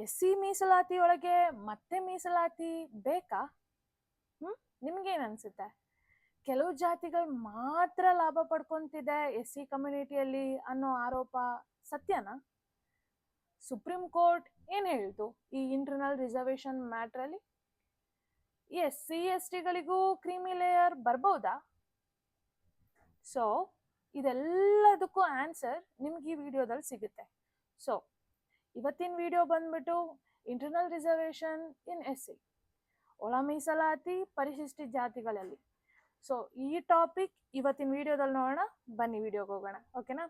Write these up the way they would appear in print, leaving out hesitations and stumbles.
SC ಮೀಸಲಾತಿಯೊಳಗೆ ಮತ್ತೆ ಮೀಸಲಾತಿ ಬೇಕಾ? ನಿಮ್ಗೇನ್ ಅನ್ಸುತ್ತೆ? ಕೆಲವು ಜಾತಿಗಳು ಮಾತ್ರ ಲಾಭ ಪಡ್ಕೊಂತಿದೆ ಎಸ್ಸಿ ಕಮ್ಯುನಿಟಿಯಲ್ಲಿ ಅನ್ನೋ ಆರೋಪ ಸತ್ಯನಾ? ಸುಪ್ರೀಂ ಕೋರ್ಟ್ ಏನ್ ಹೇಳ್ತು ಈ ಇಂಟರ್ನಲ್ ರಿಸರ್ವೇಶನ್ ಮ್ಯಾಟ್ರಲ್ಲಿ? ಎಸ್ಸಿ ಎಸ್ಟಿಗಳಿಗೂ ಕ್ರೀಮಿ ಲೇಯರ್ ಬರ್ಬೋದಾ? ಸೊ ಇದೆಲ್ಲದಕ್ಕೂ ಆನ್ಸರ್ ನಿಮ್ಗೆ ಈ ವಿಡಿಯೋದಲ್ಲಿ ಸಿಗುತ್ತೆ. ಸೊ ಇವತ್ತಿನ ವಿಡಿಯೋ ಬಂದ್ಬಿಟ್ಟು ಇಂಟರ್ನಲ್ ರಿಸರ್ವೇಶನ್ ಇನ್ ಎಸ್ಸಿ, ಒಳ ಮೀಸಲಾತಿ ಪರಿಶಿಷ್ಟ ಜಾತಿಗಳಲ್ಲಿ. ಸೊ ಈ ಟಾಪಿಕ್ ಇವತ್ತಿನ ವಿಡಿಯೋದಲ್ಲಿ ನೋಡೋಣ. ಬನ್ನಿ ವಿಡಿಯೋಗೆ ಹೋಗೋಣ, ಓಕೆನಾ?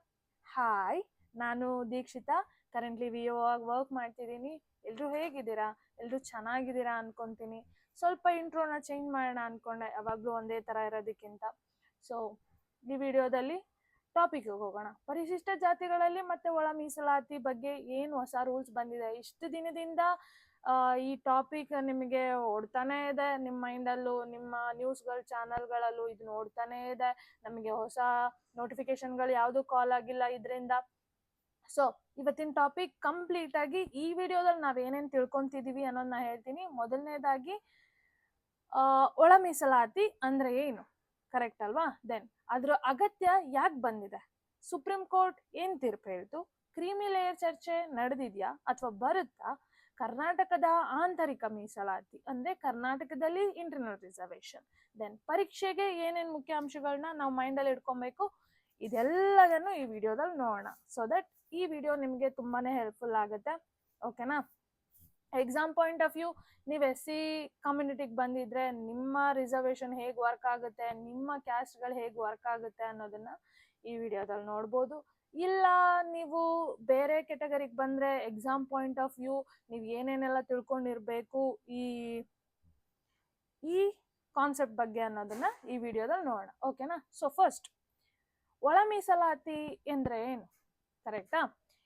ಹಾಯ್, ನಾನು ದೀಕ್ಷಿತಾ. ಕರೆಂಟ್ಲಿ ವಿ ಒ ಆಗಿ ವರ್ಕ್ ಮಾಡ್ತಿದ್ದೀನಿ. ಎಲ್ಲರೂ ಹೇಗಿದ್ದೀರಾ? ಎಲ್ಲರೂ ಚೆನ್ನಾಗಿದ್ದೀರಾ ಅನ್ಕೊಂತೀನಿ. ಸ್ವಲ್ಪ ಇಂಟ್ರೋನ ಚೇಂಜ್ ಮಾಡೋಣ ಅನ್ಕೊಂಡೆ, ಯಾವಾಗಲೂ ಒಂದೇ ಥರ ಇರೋದಕ್ಕಿಂತ. ಸೊ ಈ ವಿಡಿಯೋದಲ್ಲಿ ಟಾಪಿಕ್ಗೆ ಹೋಗೋಣ. ಪರಿಶಿಷ್ಟ ಜಾತಿಗಳಲ್ಲಿ ಮತ್ತೆ ಒಳ ಮೀಸಲಾತಿ ಬಗ್ಗೆ ಏನು ಹೊಸ ರೂಲ್ಸ್ ಬಂದಿದೆ? ಇಷ್ಟು ದಿನದಿಂದ ಈ ಟಾಪಿಕ್ ನಿಮಗೆ ಓಡ್ತಾನೆ ಇದೆ ನಿಮ್ಮ ಮೈಂಡಲ್ಲೂ, ನಿಮ್ಮ ನ್ಯೂಸ್ಗಳ ಚಾನಲ್ಗಳಲ್ಲೂ ಇದು ನೋಡ್ತಾನೆ ಇದೆ. ನಮಗೆ ಹೊಸ ನೋಟಿಫಿಕೇಶನ್ಗಳು ಯಾವುದು ಕಾಲ್ ಆಗಿಲ್ಲ ಇದರಿಂದ. ಸೊ ಇವತ್ತಿನ ಟಾಪಿಕ್ ಕಂಪ್ಲೀಟ್ ಆಗಿ ಈ ವಿಡಿಯೋದಲ್ಲಿ ನಾವೇನೇನು ತಿಳ್ಕೊಂತಿದೀವಿ ಅನ್ನೋದನ್ನ ಹೇಳ್ತೀನಿ. ಮೊದಲನೇದಾಗಿ ಒಳ ಮೀಸಲಾತಿ ಅಂದ್ರೆ ಏನು, ಕರೆಕ್ಟ್ ಅಲ್ವಾ? ದೆನ್ ಅದ್ರ ಅಗತ್ಯ ಯಾಕೆ ಬಂದಿದೆ? ಸುಪ್ರೀಂ ಕೋರ್ಟ್ ಏನ್ ತೀರ್ಪು ಹೇಳ್ತು? ಕ್ರೀಮಿ ಲೇಯರ್ ಚರ್ಚೆ ನಡೆದಿದ್ಯಾ ಅಥವಾ ಬರುತ್ತಾ? ಕರ್ನಾಟಕದ ಆಂತರಿಕ ಮೀಸಲಾತಿ ಅಂದ್ರೆ ಕರ್ನಾಟಕದಲ್ಲಿ ಇಂಟರ್ನಲ್ ರಿಸರ್ವೇಶನ್. ದೆನ್ ಪರೀಕ್ಷೆಗೆ ಏನೇನು ಮುಖ್ಯಾಂಶಗಳನ್ನ ನಾವು ಮೈಂಡಲ್ಲಿ ಇಟ್ಕೊಬೇಕು, ಇದೆಲ್ಲದನ್ನು ಈ ವಿಡಿಯೋದಲ್ಲಿ ನೋಡೋಣ. ಸೊ ದಟ್ ಈ ವಿಡಿಯೋ ನಿಮಗೆ ತುಂಬಾನೇ ಹೆಲ್ಪ್ಫುಲ್ ಆಗುತ್ತೆ, ಓಕೆನಾ? ಎಕ್ಸಾಮ್ ಪಾಯಿಂಟ್ ಆಫ್ ವ್ಯೂ, ನೀವು ಎಸ್ಸಿ ಕಮ್ಯುನಿಟಿಗೆ ಬಂದಿದ್ರೆ ನಿಮ್ಮ ರಿಸರ್ವೇಶನ್ ಹೇಗೆ ವರ್ಕ್ ಆಗುತ್ತೆ, ನಿಮ್ಮ ಕ್ಯಾಸ್ಟ್ಗಳು ಹೇಗೆ ವರ್ಕ್ ಆಗುತ್ತೆ ಅನ್ನೋದನ್ನ ಈ ವಿಡಿಯೋದಲ್ಲಿ ನೋಡ್ಬೋದು. ಇಲ್ಲ ನೀವು ಬೇರೆ ಕೆಟಗರಿಗೆ ಬಂದ್ರೆ ಎಕ್ಸಾಮ್ ಪಾಯಿಂಟ್ ಆಫ್ ವ್ಯೂ ನೀವು ಏನೇನೆಲ್ಲ ತಿಳ್ಕೊಂಡಿರ್ಬೇಕು ಈ ಕಾನ್ಸೆಪ್ಟ್ ಬಗ್ಗೆ ಅನ್ನೋದನ್ನ ಈ ವಿಡಿಯೋದಲ್ಲಿ ನೋಡೋಣ, ಓಕೆನಾ? ಸೊ ಫಸ್ಟ್, ಒಳ ಮೀಸಲಾತಿ ಅಂದ್ರೆ ಏನು, ಕರೆಕ್ಟಾ?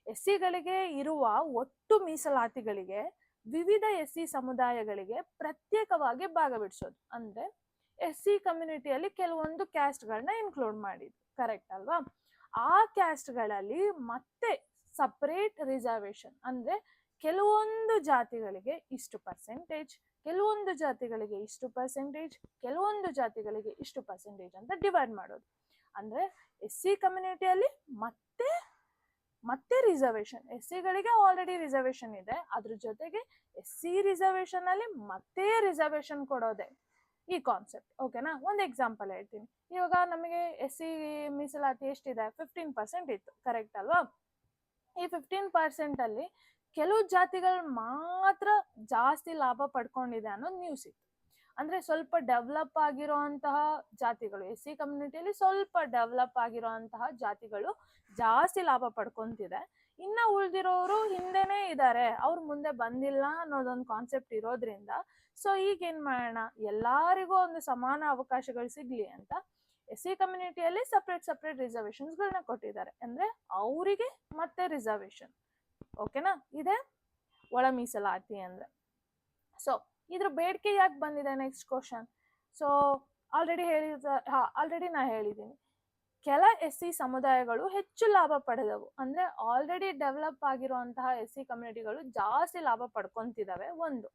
ಎಸ್ಸಿಗಳಿಗೆ ಇರುವ ಒಟ್ಟು ಮೀಸಲಾತಿಗಳಿಗೆ ವಿವಿಧ ಎಸ್ಸಿ ಸಮುದಾಯಗಳಿಗೆ ಪ್ರತ್ಯೇಕವಾಗಿ ಭಾಗವಿಡಿಸೋದು. ಅಂದ್ರೆ ಎಸ್ಸಿ ಕಮ್ಯುನಿಟಿಯಲ್ಲಿ ಕೆಲವೊಂದು ಕ್ಯಾಸ್ಟ್ಗಳನ್ನ ಇನ್ಕ್ಲೂಡ್ ಮಾಡಿದ್ರು, ಕರೆಕ್ಟ್ ಅಲ್ವಾ? ಆ ಕ್ಯಾಸ್ಟ್ಗಳಲ್ಲಿ ಮತ್ತೆ ಸಪರೇಟ್ ರಿಸರ್ವೇಶನ್ ಅಂದ್ರೆ ಕೆಲವೊಂದು ಜಾತಿಗಳಿಗೆ ಇಷ್ಟು ಪರ್ಸೆಂಟೇಜ್, ಕೆಲವೊಂದು ಜಾತಿಗಳಿಗೆ ಇಷ್ಟು ಪರ್ಸೆಂಟೇಜ್, ಕೆಲವೊಂದು ಜಾತಿಗಳಿಗೆ ಇಷ್ಟು ಪರ್ಸೆಂಟೇಜ್ ಅಂತ ಡಿವೈಡ್ ಮಾಡೋದು. ಅಂದ್ರೆ ಎಸ್ಸಿ ಕಮ್ಯುನಿಟಿಯಲ್ಲಿ ಮತ್ತೆ ರಿಸರ್ವೇಶನ್, ಎಸ್ಸಿಗಳಿಗೆ ಆಲ್ರೆಡಿ ರಿಸರ್ವೇಶನ್ ಇದೆ, ಅದ್ರ ಜೊತೆಗೆ ಎಸ್ಸಿ ರಿಸರ್ವೇಶನ್ ಅಲ್ಲಿ ಮತ್ತೆ ರಿಸರ್ವೇಶನ್ ಕೊಡೋದೆ ಈ ಕಾನ್ಸೆಪ್ಟ್, ಓಕೆನಾ? ಒಂದು ಎಕ್ಸಾಂಪಲ್ ಹೇಳ್ತೀನಿ. ಇವಾಗ ನಮಗೆ ಎಸ್ಸಿ ಮೀಸಲಾತಿ ಎಷ್ಟಿದೆ? 15% ಇತ್ತು, ಕರೆಕ್ಟ್ ಅಲ್ವಾ? ಈ 15% ಅಲ್ಲಿ ಕೆಲವು ಜಾತಿಗಳು ಮಾತ್ರ ಜಾಸ್ತಿ ಲಾಭ ಪಡ್ಕೊಂಡಿದೆ ಅನ್ನೋದು ನ್ಯೂಸ್ ಇತ್ತು. ಅಂದ್ರೆ ಸ್ವಲ್ಪ ಡೆವಲಪ್ ಆಗಿರುವಂತಹ ಜಾತಿಗಳು, ಎಸ್ಸಿ ಕಮ್ಯುನಿಟಿಯಲ್ಲಿ ಸ್ವಲ್ಪ ಡೆವಲಪ್ ಆಗಿರುವಂತಹ ಜಾತಿಗಳು ಜಾಸ್ತಿ ಲಾಭ ಪಡ್ಕೊಂತಿದೆ. ಇನ್ನ ಉಳಿದಿರೋರು ಹಿಂದೆನೇ ಇದ್ದಾರೆ, ಅವ್ರು ಮುಂದೆ ಬಂದಿಲ್ಲ ಅನ್ನೋದೊಂದು ಕಾನ್ಸೆಪ್ಟ್ ಇರೋದ್ರಿಂದ ಸೊ ಈಗ ಏನ್ ಮಾಡೋಣ, ಎಲ್ಲಾರಿಗೂ ಒಂದು ಸಮಾನ ಅವಕಾಶಗಳು ಸಿಗ್ಲಿ ಅಂತ ಎಸ್ಸಿ ಕಮ್ಯುನಿಟಿಯಲ್ಲಿ ಸಪ್ರೇಟ್ ರಿಸರ್ವೇಶನ್ಸ್ಗಳನ್ನ ಕೊಟ್ಟಿದ್ದಾರೆ. ಅಂದ್ರೆ ಅವರಿಗೆ ಮತ್ತೆ ರಿಸರ್ವೇಶನ್, ಓಕೆನಾ? ಇದೇ ಒಳ ಮೀಸಲಾತಿ ಅಂದ್ರೆ. ಸೊ ಇದ್ರ ಬೇಡಿಕೆ ಯಾಕೆ ಬಂದಿದೆ? Next question. ಸೊ ಆಲ್ರೆಡಿ ನಾ ಹೇಳಿದ್ದೀನಿ, ಕೆಲ ಎಸ್ಸಿ ಸಮುದಾಯಗಳು ಹೆಚ್ಚು ಲಾಭ ಪಡೆದವು. ಅಂದ್ರೆ ಆಲ್ರೆಡಿ ಡೆವಲಪ್ ಆಗಿರುವಂತಹ ಎಸ್ಸಿ ಕಮ್ಯುನಿಟಿಗಳು ಜಾಸ್ತಿ ಲಾಭ ಪಡ್ಕೊಂತಿದಾವೆ ಒಂದು.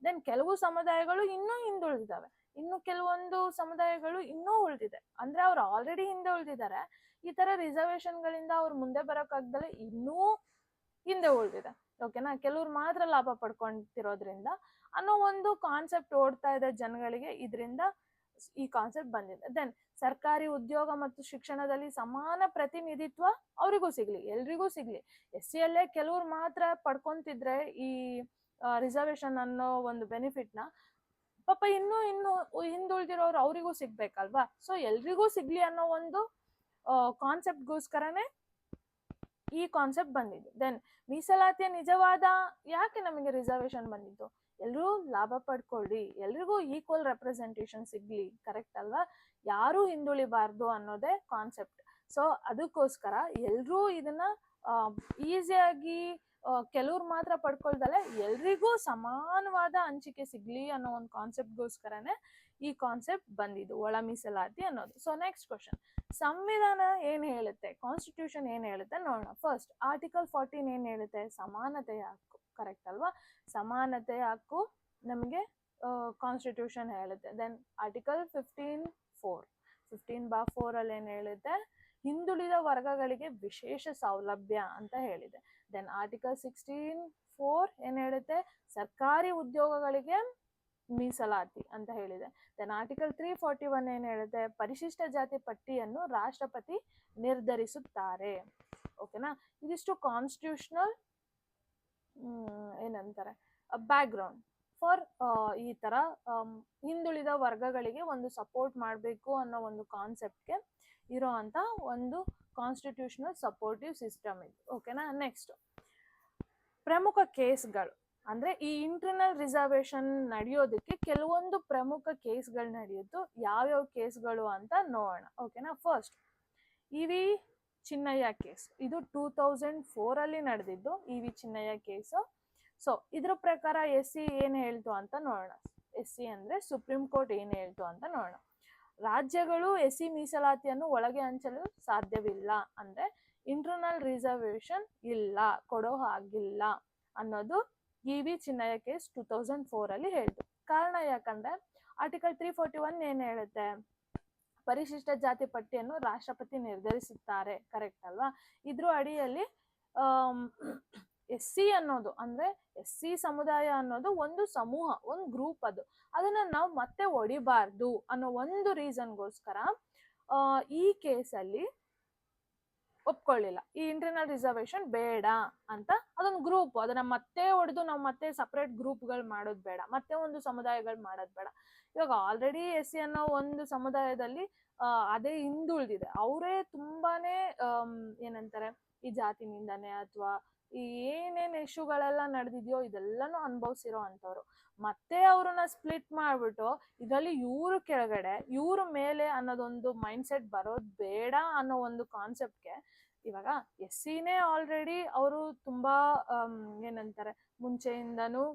ದೆನ್ ಕೆಲವು ಸಮುದಾಯಗಳು ಇನ್ನೂ ಹಿಂದುಳಿದಿದ್ದಾವೆ, ಇನ್ನು ಕೆಲವೊಂದು ಸಮುದಾಯಗಳು ಇನ್ನೂ ಉಳಿದಿದೆ. ಅಂದ್ರೆ ಅವ್ರು ಆಲ್ರೆಡಿ ಹಿಂದೆ ಉಳಿದಿದ್ದಾರೆ, ಈ ತರ ರಿಸರ್ವೇಶನ್ಗಳಿಂದ ಅವ್ರು ಮುಂದೆ ಬರೋಕ್ಕಾಗ್ದಲೆ ಇನ್ನೂ ಹಿಂದೆ ಉಳಿದಿದೆ, ಓಕೆನಾ? ಕೆಲವ್ರು ಮಾತ್ರ ಲಾಭ ಪಡ್ಕೊಂತಿರೋದ್ರಿಂದ ಅನ್ನೋ ಒಂದು ಕಾನ್ಸೆಪ್ಟ್ ಓಡ್ತಾ ಇದೆ ಜನಗಳಿಗೆ, ಇದರಿಂದ ಈ ಕಾನ್ಸೆಪ್ಟ್ ಬಂದಿದೆ. ದೆನ್ ಸರ್ಕಾರಿ ಉದ್ಯೋಗ ಮತ್ತು ಶಿಕ್ಷಣದಲ್ಲಿ ಸಮಾನ ಪ್ರತಿನಿಧಿತ್ವ ಅವರಿಗೂ ಸಿಗ್ಲಿ, ಎಲ್ರಿಗೂ ಸಿಗ್ಲಿ. ಎಸ್ಸಿಯಲ್ಲೇ ಕೆಲವ್ರು ಮಾತ್ರ ಪಡ್ಕೊಂತಿದ್ರೆ ಈ ರಿಸರ್ವೇಶನ್ ಅನ್ನೋ ಒಂದು ಬೆನಿಫಿಟ್ನ, ಪಾಪ ಇನ್ನು ಹಿಂದುಳಿದಿರೋರು ಅವರಿಗೂ ಸಿಗ್ಬೇಕಲ್ವಾ? ಸೊ ಎಲ್ರಿಗೂ ಸಿಗ್ಲಿ ಅನ್ನೋ ಒಂದು ಕಾನ್ಸೆಪ್ಟ್ಗೋಸ್ಕರನೇ ಈ ಕಾನ್ಸೆಪ್ಟ್ ಬಂದಿದ್ದು. ದೆನ್ ಮೀಸಲಾತಿಯ ನಿಜವಾದ ಯಾಕೆ ನಮಗೆ ರಿಸರ್ವೇಶನ್ ಬಂದಿದ್ದು? ಎಲ್ಲರೂ ಲಾಭ ಪಡ್ಕೊಳ್ಳಿ, ಎಲ್ರಿಗೂ ಈಕ್ವಲ್ ರೆಪ್ರೆಸೆಂಟೇಷನ್ ಸಿಗ್ಲಿ, ಕರೆಕ್ಟ್ ಅಲ್ವಾ? ಯಾರೂ ಹಿಂದುಳಿಬಾರ್ದು ಅನ್ನೋದೇ ಕಾನ್ಸೆಪ್ಟ್. ಸೊ ಅದಕ್ಕೋಸ್ಕರ ಎಲ್ರೂ ಇದನ್ನ ಈಸಿಯಾಗಿ ಕೆಲವ್ರು ಮಾತ್ರ ಪಡ್ಕೊಳ್ದಲೆ ಎಲ್ರಿಗೂ ಸಮಾನವಾದ ಹಂಚಿಕೆ ಸಿಗ್ಲಿ ಅನ್ನೋ ಒಂದು ಕಾನ್ಸೆಪ್ಟ್ಗೋಸ್ಕರನೇ ಈ ಕಾನ್ಸೆಪ್ಟ್ ಬಂದಿದ್ದು, ಒಳ ಮೀಸಲಾತಿ ಅನ್ನೋದು. ಸೊ ನೆಕ್ಸ್ಟ್ ಕ್ವಶನ್, ಸಂವಿಧಾನ ಏನ್ ಹೇಳುತ್ತೆ, ಕಾನ್ಸ್ಟಿಟ್ಯೂಷನ್ ಏನ್ ಹೇಳುತ್ತೆ ನೋಡೋಣ. ಫಸ್ಟ್ ಆರ್ಟಿಕಲ್ 14 ಏನ್ ಹೇಳುತ್ತೆ? ಸಮಾನತೆಯ ಹಕ್ಕು. ಕರೆಕ್ಟ್ ಅಲ್ವಾ? ಸಮಾನತೆ ಹಕ್ಕು ನಮಗೆ ಕಾನ್ಸ್ಟಿಟ್ಯೂಷನ್ ಹೇಳುತ್ತೆ. ದೆನ್ ಆರ್ಟಿಕಲ್ 15(4) ಅಲ್ಲಿ ಏನ್ ಹೇಳುತ್ತೆ, ಹಿಂದುಳಿದ ವರ್ಗಗಳಿಗೆ ವಿಶೇಷ ಸೌಲಭ್ಯ ಅಂತ ಹೇಳಿದೆ. ದೆನ್ ಆರ್ಟಿಕಲ್ 16(4) ಏನ್ ಹೇಳುತ್ತೆ, ಸರ್ಕಾರಿ ಉದ್ಯೋಗಗಳಿಗೆ ಮೀಸಲಾತಿ ಅಂತ ಹೇಳಿದೆ. ದೆನ್ ಆರ್ಟಿಕಲ್ 341 ಏನ್ ಹೇಳುತ್ತೆ, ಪರಿಶಿಷ್ಟ ಜಾತಿ ಪಟ್ಟಿಯನ್ನು ರಾಷ್ಟ್ರಪತಿ ನಿರ್ಧರಿಸುತ್ತಾರೆ. ಓಕೆನಾ? ಇದಿಷ್ಟು ಕಾನ್ಸ್ಟಿಟ್ಯೂಷನಲ್ ಏನಂತಾರೆ ಬ್ಯಾಕ್ಗ್ರೌಂಡ್ ಫಾರ್ ಈ ತರ ಹಿಂದುಳಿದ ವರ್ಗಗಳಿಗೆ ಒಂದು ಸಪೋರ್ಟ್ ಮಾಡಬೇಕು ಅನ್ನೋ ಒಂದು ಕಾನ್ಸೆಪ್ಟ್ಗೆ ಇರೋ ಅಂತ ಒಂದು ಕಾನ್ಸ್ಟಿಟ್ಯೂಷನಲ್ ಸಪೋರ್ಟಿವ್ ಸಿಸ್ಟಮ್ ಇದು. ಓಕೆನಾ? ನೆಕ್ಸ್ಟ್ ಪ್ರಮುಖ ಕೇಸ್ಗಳು ಅಂದ್ರೆ ಈ ಇಂಟರ್ನಲ್ ರಿಸರ್ವೇಶನ್ ನಡೆಯೋದಕ್ಕೆ ಕೆಲವೊಂದು ಪ್ರಮುಖ ಕೇಸ್ಗಳು ನಡೆಯುತ್ತು. ಯಾವ್ಯಾವ ಕೇಸ್ಗಳು ಅಂತ ನೋಡೋಣ. ಓಕೆನಾ? First E V. ಚಿನ್ನಯ್ಯ ಕೇಸ್. ಇದು 2004 ಅಲ್ಲಿ ನಡೆದಿದ್ದು ಇ.ವಿ. ಚಿನ್ನಯ್ಯ ಕೇಸು. ಸೊ ಇದ್ರ ಪ್ರಕಾರ SC ಏನ್ ಹೇಳ್ತು ಅಂತ ನೋಡೋಣ. SC ಅಂದ್ರೆ ಸುಪ್ರೀಂ ಕೋರ್ಟ್ ಏನ್ ಹೇಳ್ತು ಅಂತ ನೋಡೋಣ. ರಾಜ್ಯಗಳು SC ಮೀಸಲಾತಿಯನ್ನು ಒಳಗೆ ಹಂಚಲು ಸಾಧ್ಯವಿಲ್ಲ, ಅಂದ್ರೆ ಇಂಟರ್ನಲ್ ರಿಸರ್ವೇಶನ್ ಇಲ್ಲ, ಕೊಡೋ ಹಾಗಿಲ್ಲ ಅನ್ನೋದು ಇ.ವಿ. ಚಿನ್ನಯ್ಯ ಕೇಸ್ 2004 ಅಲ್ಲಿ ಹೇಳ್ತು. ಕಾರಣ ಯಾಕಂದ್ರೆ ಆರ್ಟಿಕಲ್ 341 ಏನ್ ಹೇಳುತ್ತೆ, ಪರಿಶಿಷ್ಟ ಜಾತಿ ಪಟ್ಟಿಯನ್ನು ರಾಷ್ಟ್ರಪತಿ ನಿರ್ಧರಿಸುತ್ತಾರೆ. ಕರೆಕ್ಟ್ ಅಲ್ವಾ? ಇದ್ರ ಅಡಿಯಲ್ಲಿ SC ಅನ್ನೋದು ಅಂದ್ರೆ SC ಸಮುದಾಯ ಅನ್ನೋದು ಒಂದು ಸಮೂಹ, ಒಂದು ಗ್ರೂಪ್. ಅದನ್ನ ನಾವು ಮತ್ತೆ ಹೊಡಿಬಾರ್ದು ಅನ್ನೋ ಒಂದು ರೀಸನ್ಗೋಸ್ಕರ ಈ ಕೇಸಲ್ಲಿ ಒಪ್ಕೊಳ್ಳಿಲ್ಲ. ಈ ಇಂಟರ್ನಲ್ ರಿಸರ್ವೇಶನ್ ಬೇಡ ಅಂತ. ಅದೊಂದು ಗ್ರೂಪ್, ಅದನ್ನ ಮತ್ತೆ ಹೊಡೆದು ನಾವು ಮತ್ತೆ ಸಪರೇಟ್ ಗ್ರೂಪ್ಗಳು ಮಾಡೋದು ಬೇಡ, ಮತ್ತೆ ಒಂದು ಸಮುದಾಯಗಳು ಮಾಡೋದು ಬೇಡ. ಇವಾಗ ಆಲ್ರೆಡಿ SC ಅನ್ನೋ ಒಂದು ಸಮುದಾಯದಲ್ಲಿ ಅದೇ ಹಿಂದುಳಿದಿದೆ. ಅವರೇ ತುಂಬಾನೇ ಏನಂತಾರೆ ಈ ಜಾತಿ ನಿಂದನೆ ಅಥವಾ ಈ ಏನೇನ್ ಇಶ್ಯೂಗಳೆಲ್ಲ ನಡೆದಿದ್ಯೋ ಇದೆಲ್ಲಾನು ಅನುಭವಿಸಿರೋ ಅಂತವ್ರು. ಮತ್ತೆ ಅವ್ರನ್ನ ಸ್ಪ್ಲಿಟ್ ಮಾಡ್ಬಿಟ್ಟು ಇದರಲ್ಲಿ ಇವ್ರು ಕೆಳಗಡೆ ಇವ್ರ ಮೇಲೆ ಅನ್ನೋದೊಂದು ಮೈಂಡ್ ಸೆಟ್ ಬರೋದ್ ಬೇಡ ಅನ್ನೋ ಒಂದು ಕಾನ್ಸೆಪ್ಟ್ಗೆ ಇವಾಗ SCನೇ ಆಲ್ರೆಡಿ ಅವರು ತುಂಬಾ ಏನಂತಾರೆ ಮುಂಚೆಯಿಂದನೂ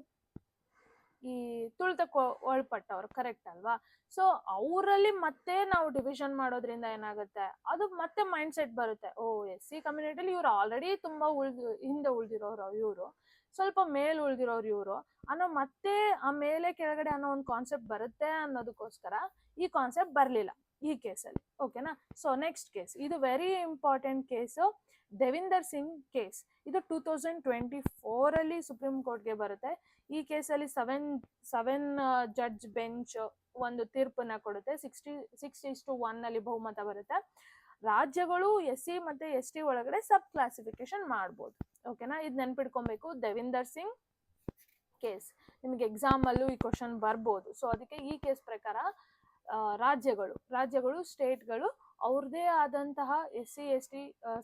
ಈ ತುಳಿತಕ್ಕೆ ಒಳಪಟ್ಟವ್ರು. ಕರೆಕ್ಟ್ ಅಲ್ವಾ? ಸೊ ಅವರಲ್ಲಿ ಮತ್ತೆ ನಾವು ಡಿವಿಷನ್ ಮಾಡೋದ್ರಿಂದ ಏನಾಗುತ್ತೆ, ಅದು ಮತ್ತೆ ಮೈಂಡ್ ಸೆಟ್ ಬರುತ್ತೆ. SC ಕಮ್ಯುನಿಟಿಲಿ ಇವ್ರು ಆಲ್ರೆಡಿ ತುಂಬಾ ಹಿಂದೆ ಉಳ್ದಿರೋರು, ಇವರು ಸ್ವಲ್ಪ ಮೇಲ್ ಉಳ್ದಿರೋರು ಇವರು ಅನ್ನೋ ಮತ್ತೆ ಆ ಮೇಲೆ ಕೆಳಗಡೆ ಅನ್ನೋ ಒಂದು ಕಾನ್ಸೆಪ್ಟ್ ಬರುತ್ತೆ ಅನ್ನೋದಕ್ಕೋಸ್ಕರ ಈ ಕಾನ್ಸೆಪ್ಟ್ ಬರ್ಲಿಲ್ಲ ಈ ಕೇಸಲ್ಲಿ. ಓಕೆನಾ? ಸೊ ನೆಕ್ಸ್ಟ್ ಕೇಸ್, ಇದು very important case, Devinder Singh case. ಇದು 2024 ಅಲ್ಲಿ ಸುಪ್ರೀಂ ಕೋರ್ಟ್ಗೆ ಬರುತ್ತೆ. ಈ ಕೇಸಲ್ಲಿ 7 ಜಡ್ಜ್ ಬೆಂಚ್ ಒಂದು ತೀರ್ಪನ್ನ ಕೊಡುತ್ತೆ. 6:1 ಅಲ್ಲಿ ಬಹುಮತ ಬರುತ್ತೆ. ರಾಜ್ಯಗಳು SC ಮತ್ತೆ ST ಒಳಗಡೆ ಸಬ್ ಕ್ಲಾಸಿಫಿಕೇಶನ್ ಮಾಡ್ಬೋದು. ಓಕೆನಾ? ಇದು ನೆನ್ಪಿಡ್ಕೊಬೇಕು. ದೇವಿಂದರ್ ಸಿಂಗ್ ಕೇಸ್ ನಿಮಗೆ ಎಕ್ಸಾಮ್ ಅಲ್ಲೂ ಈ ಕ್ವಶನ್ ಬರ್ಬೋದು. ಸೊ ಅದಕ್ಕೆ ಈ ಕೇಸ್ ಪ್ರಕಾರ ರಾಜ್ಯಗಳು ಸ್ಟೇಟ್ಗಳು ಅವ್ರದೇ ಆದಂತಹ SC ST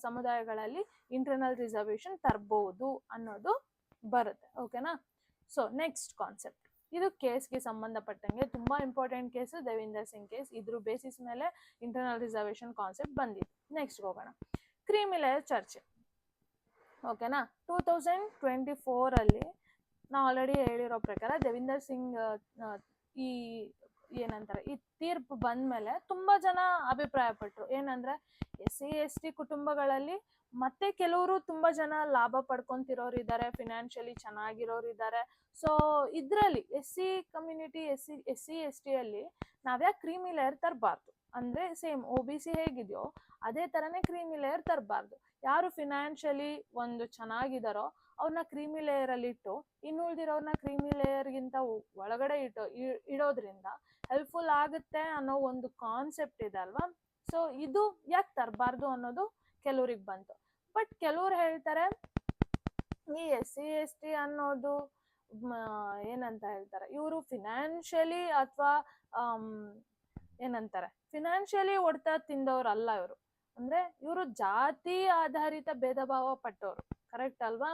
ಸಮುದಾಯಗಳಲ್ಲಿ ಇಂಟರ್ನಲ್ ರಿಸರ್ವೇಶನ್ ತರಬಹುದು ಅನ್ನೋದು ಬರುತ್ತೆ. ಓಕೆನಾ? ಸೊ ನೆಕ್ಸ್ಟ್ ಕಾನ್ಸೆಪ್ಟ್, ಇದು ಕೇಸ್ಗೆ ಸಂಬಂಧಪಟ್ಟಂಗೆ ತುಂಬಾ important case, Devinder Singh case. ಇದ್ರ ಬೇಸಿಸ್ ಮೇಲೆ ಇಂಟರ್ನಲ್ ರಿಸರ್ವೇಶನ್ ಕಾನ್ಸೆಪ್ಟ್ ಬಂದಿದೆ. ನೆಕ್ಸ್ಟ್ ಹೋಗೋಣ, ಕ್ರೀಮಿ ಲೇಯರ್ ಚರ್ಚೆ. ಓಕೆನಾ? 2024 ಅಲ್ಲಿ ನಾವು ಆಲ್ರೆಡಿ ಹೇಳಿರೋ ಪ್ರಕಾರ ದೇವಿಂದರ್ ಸಿಂಗ್ ಈ ಏನಂತಾರೆ ಈ ತೀರ್ಪು ಬಂದ್ಮೇಲೆ ತುಂಬಾ ಜನ ಅಭಿಪ್ರಾಯ ಪಟ್ರು. ಏನಂದ್ರೆ SC ST ಕುಟುಂಬಗಳಲ್ಲಿ ಮತ್ತೆ ಕೆಲವರು ತುಂಬಾ ಜನ ಲಾಭ ಪಡ್ಕೊಂತಿರೋರು ಇದ್ದಾರೆ, ಫಿನಾನ್ಷಿಯಲಿ ಚೆನ್ನಾಗಿರೋರು ಇದ್ದಾರೆ. ಸೊ ಇದ್ರಲ್ಲಿ SC ಕಮ್ಯುನಿಟಿ SC ST ಅಲ್ಲಿ ನಾವ್ಯಾಕೆ ಕ್ರೀಮಿ ಲೇಯರ್ ತರಬಾರ್ದು, ಅಂದ್ರೆ ಸೇಮ್ OBC ಹೇಗಿದೆಯೋ ಅದೇ ತರನೇ ಕ್ರೀಮಿ ಲೇಯರ್ ತರಬಾರ್ದು. ಯಾರು ಫಿನಾನ್ಷಿಯಲಿ ಒಂದು ಚೆನ್ನಾಗಿದಾರೋ ಅವ್ರನ್ನ ಕ್ರೀಮಿ ಲೇಯರ್ ಅಲ್ಲಿ ಇಟ್ಟು ಇನ್ನುಳಿದಿರೋರ್ನ ಕ್ರೀಮಿ ಲೇಯರ್ ಗಿಂತ ಒಳಗಡೆ ಇಡೋದ್ರಿಂದ ಹೆಲ್ಪ್ಫುಲ್ ಆಗುತ್ತೆ ಅನ್ನೋ ಒಂದು ಕಾನ್ಸೆಪ್ಟ್ ಇದೆ ಅಲ್ವಾ. ಸೊ ಇದು ಯಾಕೆ ತರಬಾರ್ದು ಅನ್ನೋದು ಕೆಲವ್ರಿಗೆ ಬಂತು. ಬಟ್ ಕೆಲವ್ರು ಹೇಳ್ತಾರೆ ಈ SC ST ಅನ್ನೋದು ಏನಂತ ಹೇಳ್ತಾರೆ, ಇವರು ಫಿನಾನ್ಷಿಯಲಿ ಅಥವಾ ಏನಂತಾರೆ ಫಿನಾನ್ಷಿಯಲಿ ಹೊಡ್ತಾ ತಿಂದವ್ರಲ್ಲ ಇವರು. ಅಂದ್ರೆ ಇವರು ಜಾತಿ ಆಧಾರಿತ ಭೇದ ಭಾವ ಪಟ್ಟವ್ರು. ಕರೆಕ್ಟ್ ಅಲ್ವಾ?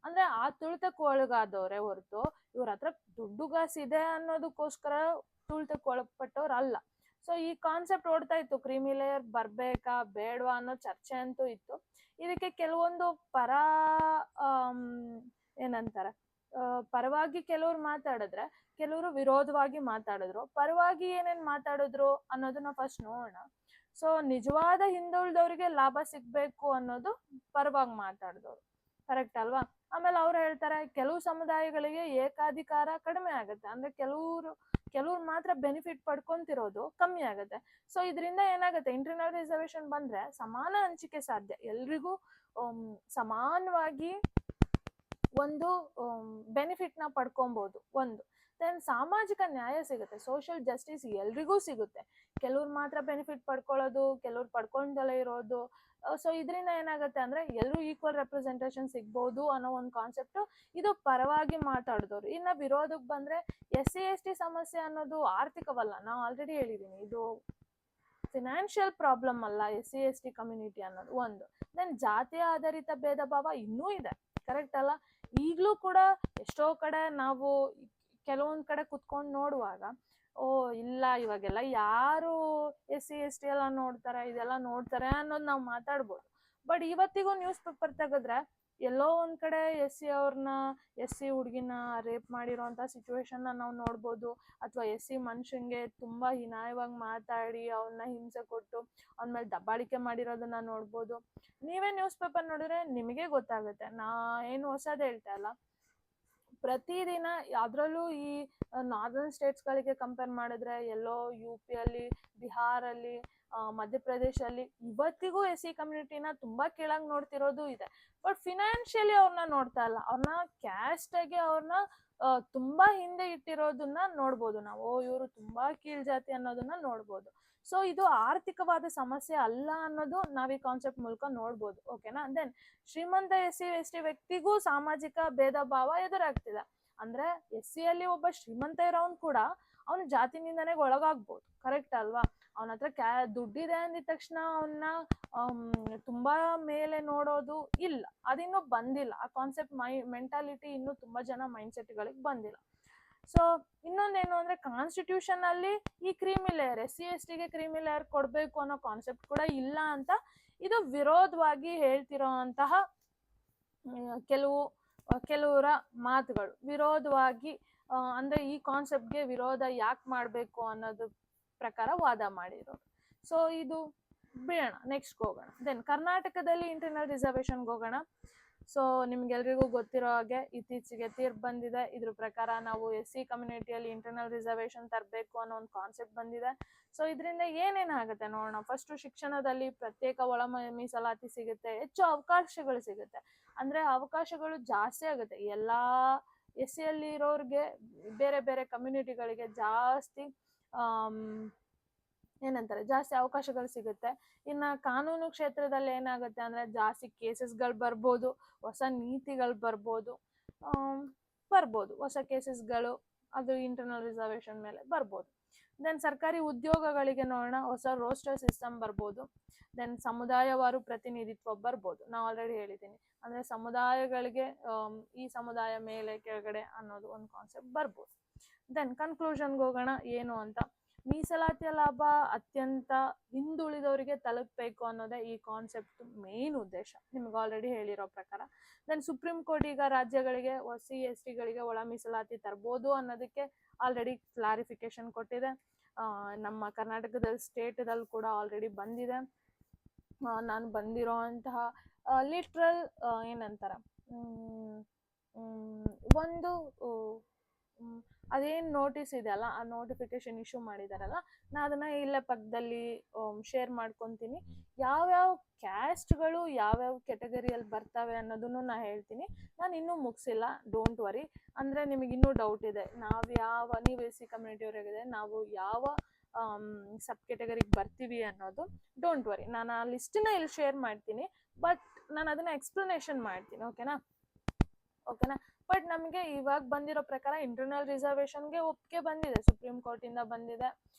ಅಂದ್ರೆ ಆ ತುಳಿತಕ್ಕೆ ಒಳಗಾದವ್ರೆ ಹೊರತು ಇವ್ರ ಹತ್ರ ದುಡ್ಡುಗಾಸಿದೆ ಅನ್ನೋದಕ್ಕೋಸ್ಕರ ತುಳಿತಕ್ಕೆ ಒಳಪಟ್ಟವ್ರು ಅಲ್ಲ. ಸೊ ಈ ಕಾನ್ಸೆಪ್ಟ್ ಓಡ್ತಾ ಇತ್ತು, ಕ್ರೀಮಿ ಲೇಯರ್ ಬರ್ಬೇಕಾ ಬೇಡವಾ ಅನ್ನೋ ಚರ್ಚೆ ಅಂತೂ ಇತ್ತು. ಇದಕ್ಕೆ ಕೆಲವೊಂದು ಏನಂತಾರೆ ಪರವಾಗಿ ಕೆಲವ್ರು ಮಾತಾಡಿದ್ರೆ ಕೆಲವರು ವಿರೋಧವಾಗಿ ಮಾತಾಡಿದ್ರು. ಪರವಾಗಿ ಏನೇನ್ ಮಾತಾಡಿದ್ರು ಅನ್ನೋದನ್ನ ಫಸ್ಟ್ ನೋಡೋಣ. ಸೊ ನಿಜವಾದ ಹಿಂದುಳಿದವರಿಗೆ ಲಾಭ ಸಿಗ್ಬೇಕು ಅನ್ನೋದು ಪರವಾಗಿ ಮಾತಾಡಿದವ್ರು. ಕರೆಕ್ಟ್ ಅಲ್ವಾ? ಆಮೇಲೆ ಅವ್ರು ಹೇಳ್ತಾರೆ ಕೆಲವು ಸಮುದಾಯಗಳಿಗೆ ಏಕಾಧಿಕಾರ ಕಡಿಮೆ ಆಗುತ್ತೆ, ಅಂದ್ರೆ ಕೆಲವ್ರು ಮಾತ್ರ ಬೆನಿಫಿಟ್ ಪಡ್ಕೊಂತಿರೋದು ಕಮ್ಮಿ ಆಗುತ್ತೆ. ಸೊ ಇದರಿಂದ ಏನಾಗುತ್ತೆ, ಇಂಟರ್ನಲ್ ರಿಸರ್ವೇಶನ್ ಬಂದ್ರೆ ಸಮಾನ ಹಂಚಿಕೆ ಸಾಧ್ಯ, ಎಲ್ರಿಗೂ ಸಮಾನವಾಗಿ ಒಂದು ಬೆನಿಫಿಟ್ ನ ಪಡ್ಕೊಬಹುದು. ಒಂದು ದೆನ್ ಸಾಮಾಜಿಕ ನ್ಯಾಯ ಸಿಗುತ್ತೆ, ಸೋಷಿಯಲ್ ಜಸ್ಟಿಸ್ ಎಲ್ರಿಗೂ ಸಿಗುತ್ತೆ. ಕೆಲವ್ರು ಮಾತ್ರ ಬೆನಿಫಿಟ್ ಪಡ್ಕೊಳ್ಳೋದು, ಕೆಲವ್ರು ಪಡ್ಕೊಂಡಲೇ ಇರೋದು. ಸೊ ಇದರಿಂದ ಏನಾಗುತ್ತೆ ಅಂದ್ರೆ ಎಲ್ಲರೂ ಈಕ್ವಲ್ ರೆಪ್ರೆಸೆಂಟೇಷನ್ ಸಿಗ್ಬೋದು ಅನ್ನೋ ಒಂದು ಕಾನ್ಸೆಪ್ಟ್ ಇದು ಪರವಾಗಿ ಮಾತಾಡಿದವರು. ಇನ್ನ ವಿರೋಧಕ್ಕೆ ಬಂದ್ರೆ SC/ST ಸಮಸ್ಯೆ ಅನ್ನೋದು ಆರ್ಥಿಕವಲ್ಲ, ನಾವು ಆಲ್ರೆಡಿ ಹೇಳಿದೀನಿ, ಇದು ಫಿನಾನ್ಷಿಯಲ್ ಪ್ರಾಬ್ಲಮ್ ಅಲ್ಲ SC/ST ಕಮ್ಯುನಿಟಿ ಅನ್ನೋದು ಒಂದು. ದೆನ್ ಜಾತಿಯ ಆಧಾರಿತ ಭೇದ ಭಾವ ಇನ್ನೂ ಇದೆ, ಕರೆಕ್ಟ್ ಅಲ್ಲ? ಈಗಲೂ ಕೂಡ ಎಷ್ಟೋ ಕಡೆ ನಾವು ಕೆಲವೊಂದ್ ಕಡೆ ಕುತ್ಕೊಂಡು ನೋಡುವಾಗ ಇಲ್ಲ ಇವಾಗೆಲ್ಲ ಯಾರು SC/ST ಎಲ್ಲ ನೋಡ್ತಾರೆ, ಇದೆಲ್ಲ ನೋಡ್ತಾರೆ ಅನ್ನೋದು ನಾವು ಮಾತಾಡ್ಬೋದು. ಬಟ್ ಇವತ್ತಿಗೂ ನ್ಯೂಸ್ ಪೇಪರ್ ತೆಗೆದ್ರೆ ಎಲ್ಲೋ ಒಂದ್ ಕಡೆ SC ಹುಡುಗಿನ ರೇಪ್ ಮಾಡಿರೋಂಥ ಸಿಚುವೇಶನ್ ನಾವು ನೋಡ್ಬೋದು, ಅಥವಾ SC ಮನುಷ್ಯಂಗೆ ತುಂಬಾ ಹೀನಾಯವಾಗಿ ಮಾತಾಡಿ ಅವನ್ನ ಹಿಂಸೆ ಕೊಟ್ಟು ಅವನ ಮೇಲೆ ದಬ್ಬಾಳಿಕೆ ಮಾಡಿರೋದನ್ನ ನೋಡ್ಬೋದು. ನೀವೇ ನ್ಯೂಸ್ ಪೇಪರ್ ನೋಡಿದ್ರೆ ನಿಮಗೆ ಗೊತ್ತಾಗುತ್ತೆ, ನಾ ಏನು ಹೊಸದು ಹೇಳ್ತಾ ಇಲ್ಲ. ಪ್ರತಿದಿನ ಅದರಲ್ಲೂ ಈ ನಾರ್ದರ್ನ್ ಸ್ಟೇಟ್ಸ್ಗಳಿಗೆ ಕಂಪೇರ್ ಮಾಡಿದ್ರೆ ಎಲ್ಲೋ UP ಅಲ್ಲಿ, ಬಿಹಾರಲ್ಲಿ, ಮಧ್ಯಪ್ರದೇಶಲ್ಲಿ ಇವತ್ತಿಗೂ SC ಕಮ್ಯುನಿಟಿನ ತುಂಬಾ ಕೆಳಗೆ ನೋಡ್ತಿರೋದು ಇದೆ. ಬಟ್ ಫಿನಾನ್ಷಿಯಲಿ ಅವ್ರನ್ನ ನೋಡ್ತಾ ಇಲ್ಲ, ಅವ್ರನ್ನ ಕ್ಯಾಸ್ಟಾಗಿ ಅವ್ರನ್ನ ತುಂಬಾ ಹಿಂದೆ ಇಟ್ಟಿರೋದನ್ನ ನೋಡ್ಬೋದು ನಾವು. ಇವರು ತುಂಬಾ ಕೀಳ್ ಜಾತಿ ಅನ್ನೋದನ್ನ ನೋಡ್ಬೋದು. ಸೊ ಇದು ಆರ್ಥಿಕವಾದ ಸಮಸ್ಯೆ ಅಲ್ಲ ಅನ್ನೋದು ನಾವ್ ಈ ಕಾನ್ಸೆಪ್ಟ್ ಮೂಲಕ ನೋಡ್ಬೋದು, ಓಕೆನಾ? ದೆನ್ ಶ್ರೀಮಂತ SC/ST ವ್ಯಕ್ತಿಗೂ ಸಾಮಾಜಿಕ ಭೇದ ಭಾವ ಎದುರಾಗ್ತಿದೆ. ಅಂದ್ರೆ SC ಅಲ್ಲಿ ಒಬ್ಬ ಶ್ರೀಮಂತ ಇರೋನ್ ಕೂಡ ಅವನು ಜಾತಿ ನಿಂದನೆಗೆ ಒಳಗಾಗ್ಬೋದು, ಕರೆಕ್ಟ್ ಅಲ್ವಾ? ಅವನ ಹತ್ರ ದುಡ್ಡಿದೆ ಅಂದಿದ ತಕ್ಷಣ ಅವನ್ನ ತುಂಬಾ ಮೇಲೆ ನೋಡೋದು ಇಲ್ಲ, ಅದಿನ್ನೂ ಬಂದಿಲ್ಲ. ಆ ಕಾನ್ಸೆಪ್ಟ್ ಮೆಂಟಾಲಿಟಿ ಇನ್ನೂ ತುಂಬಾ ಜನ ಮೈಂಡ್ ಸೆಟ್ಗಳಿಗೆ ಬಂದಿಲ್ಲ. ಸೊ ಇನ್ನೊಂದೇನು ಅಂದ್ರೆ ಕಾನ್ಸ್ಟಿಟ್ಯೂಷನ್ ಅಲ್ಲಿ ಈ ಕ್ರೀಮಿ ಲೇಯರ್, SC/ST ಗೆ ಕ್ರೀಮಿ ಲೇಯರ್ ಕೊಡ್ಬೇಕು ಅನ್ನೋ ಕಾನ್ಸೆಪ್ಟ್ ಕೂಡ ಇಲ್ಲ ಅಂತ ಇದು ವಿರೋಧವಾಗಿ ಹೇಳ್ತಿರೋ ಅಂತಹ ಕೆಲವರ ಮಾತುಗಳು. ವಿರೋಧವಾಗಿ ಅಂದ್ರೆ ಈ ಕಾನ್ಸೆಪ್ಟ್ಗೆ ವಿರೋಧ ಯಾಕೆ ಮಾಡಬೇಕು ಅನ್ನೋದು ಪ್ರಕಾರ ವಾದ ಮಾಡಿರೋದು. ಸೊ ಇದು ಬಿಡೋಣ, ನೆಕ್ಸ್ಟ್ ಹೋಗೋಣ. ದೆನ್ ಕರ್ನಾಟಕದಲ್ಲಿ ಇಂಟರ್ನಲ್ ರಿಸರ್ವೇಶನ್ಗೆ ಹೋಗೋಣ. ಸೊ ನಿಮ್ಗೆಲ್ರಿಗೂ ಗೊತ್ತಿರೋ ಹಾಗೆ ಇತ್ತೀಚೆಗೆ ತೀರ್ಪು ಬಂದಿದೆ. ಇದ್ರ ಪ್ರಕಾರ ನಾವು SC ಕಮ್ಯುನಿಟಿಯಲ್ಲಿ ಇಂಟರ್ನಲ್ ರಿಸರ್ವೇಶನ್ ತರಬೇಕು ಅನ್ನೋ ಒಂದು ಕಾನ್ಸೆಪ್ಟ್ ಬಂದಿದೆ. ಸೊ ಇದರಿಂದ ಏನೇನಾಗುತ್ತೆ ನೋಡೋಣ. ಫಸ್ಟ್ ಶಿಕ್ಷಣದಲ್ಲಿ ಪ್ರತ್ಯೇಕ ಒಳ ಮೀಸಲಾತಿ ಸಿಗುತ್ತೆ, ಹೆಚ್ಚು ಅವಕಾಶಗಳು ಸಿಗುತ್ತೆ. ಅಂದ್ರೆ ಅವಕಾಶಗಳು ಜಾಸ್ತಿ ಆಗುತ್ತೆ, ಎಲ್ಲಾ SC ಅಲ್ಲಿ ಇರೋರ್ಗೆ ಬೇರೆ ಬೇರೆ ಕಮ್ಯುನಿಟಿಗಳಿಗೆ ಜಾಸ್ತಿ ಜಾಸ್ತಿ ಅವಕಾಶಗಳು ಸಿಗುತ್ತೆ. ಇನ್ನ ಕಾನೂನು ಕ್ಷೇತ್ರದಲ್ಲಿ ಏನಾಗುತ್ತೆ ಅಂದ್ರೆ ಜಾಸ್ತಿ ಕೇಸಸ್ಗಳು ಬರ್ಬೋದು, ಹೊಸ ನೀತಿಗಳು ಬರ್ಬೋದು, ಹೊಸ ಕೇಸಸ್ಗಳು ಅದು ಇಂಟರ್ನಲ್ ರಿಸರ್ವೇಶನ್ ಮೇಲೆ ಬರ್ಬೋದು. ದೆನ್ ಸರ್ಕಾರಿ ಉದ್ಯೋಗಗಳಿಗೆ ನೋಡೋಣ, ಹೊಸ ರೋಸ್ಟರ್ ಸಿಸ್ಟಮ್ ಬರ್ಬೋದು. ದೆನ್ ಸಮುದಾಯವಾರು ಪ್ರತಿನಿಧಿತ್ವ ಬರ್ಬೋದು. ನಾವು ಆಲ್ರೆಡಿ ಹೇಳಿದ್ದೀನಿ, ಅಂದ್ರೆ ಸಮುದಾಯಗಳಿಗೆ ಈ ಸಮುದಾಯ ಮೇಲೆ ಕೆಳಗಡೆ ಅನ್ನೋದು ಒಂದು ಕಾನ್ಸೆಪ್ಟ್ ಬರ್ಬೋದು. ದೆನ್ ಕನ್ಕ್ಲೂಷನ್ಗೆ ಹೋಗೋಣ, ಏನು ಅಂತ. ಮೀಸಲಾತಿಯ ಲಾಭ ಅತ್ಯಂತ ಹಿಂದುಳಿದವರಿಗೆ ತಲುಪಬೇಕು ಅನ್ನೋದೇ ಈ ಕಾನ್ಸೆಪ್ಟ್ ಮೇನ್ ಉದ್ದೇಶ, ನಿಮ್ಗೆ ಆಲ್ರೆಡಿ ಹೇಳಿರೋ ಪ್ರಕಾರ. ದೆನ್ ಸುಪ್ರೀಂ ಕೋರ್ಟ್ ಈಗ ರಾಜ್ಯಗಳಿಗೆ SC/ST ಗಳಿಗೆ ಒಳ ಮೀಸಲಾತಿ ತರ್ಬೋದು ಅನ್ನೋದಕ್ಕೆ ಆಲ್ರೆಡಿ ಕ್ಲಾರಿಫಿಕೇಶನ್ ಕೊಟ್ಟಿದೆ. ನಮ್ಮ ಕರ್ನಾಟಕದಲ್ಲಿ ಸ್ಟೇಟದಲ್ಲಿ ಕೂಡ ಆಲ್ರೆಡಿ ಬಂದಿದೆ. ನಾನು ಬಂದಿರೋ ಅಂತಹ ಲಿಟ್ರಲ್ ಏನಂತಾರ ಒಂದು ಅದೇನು ನೋಟಿಸ್ ಇದೆ ಅಲ್ಲ, ಆ ನೋಟಿಫಿಕೇಶನ್ ಇಶ್ಯೂ ಮಾಡಿದಾರಲ್ಲ, ನಾ ಅದನ್ನ ಇಲ್ಲೇ ಪಕ್ಕದಲ್ಲಿ ಶೇರ್ ಮಾಡ್ಕೊತೀನಿ. ಯಾವ್ಯಾವ ಕ್ಯಾಸ್ಟ್ಗಳು ಯಾವ್ಯಾವ ಕೆಟಗರಿಯಲ್ಲಿ ಬರ್ತವೆ ಅನ್ನೋದನ್ನು ನಾ ಹೇಳ್ತೀನಿ. ನಾನು ಇನ್ನೂ ಮುಗಿಸಿಲ್ಲ, ಡೋಂಟ್ ವರಿ. ಅಂದ್ರೆ ನಿಮಗೆ ಇನ್ನೂ ಡೌಟ್ ಇದೆ, ನೀವು SC ಕಮ್ಯುನಿಟಿಯವರಾಗಿದೆ, ನಾವು ಯಾವ ಸಬ್ ಕೆಟಗರಿಗೆ ಬರ್ತೀವಿ ಅನ್ನೋದು, ಡೋಂಟ್ ವರಿ. ನಾನು ಆ ಲಿಸ್ಟನ್ನ ಇಲ್ಲಿ ಶೇರ್ ಮಾಡ್ತೀನಿ, ಬಟ್ ನಾನು ಅದನ್ನ ಎಕ್ಸ್ಪ್ಲನೇಷನ್ ಮಾಡ್ತೀನಿ, ಓಕೆನಾ? ಬಟ್ ನಮಗೆ ಇವಾಗ ಬಂದಿರೋ ಪ್ರಕಾರ ಇಂಟರ್ನಲ್ ರಿಸರ್ವೇಶನ್ಗೆ ಒಪ್ಪಿಗೆ ಬಂದಿದೆ, ಸುಪ್ರೀಂ ಕೋರ್ಟಿಂದ ಬಂದಿದೆ.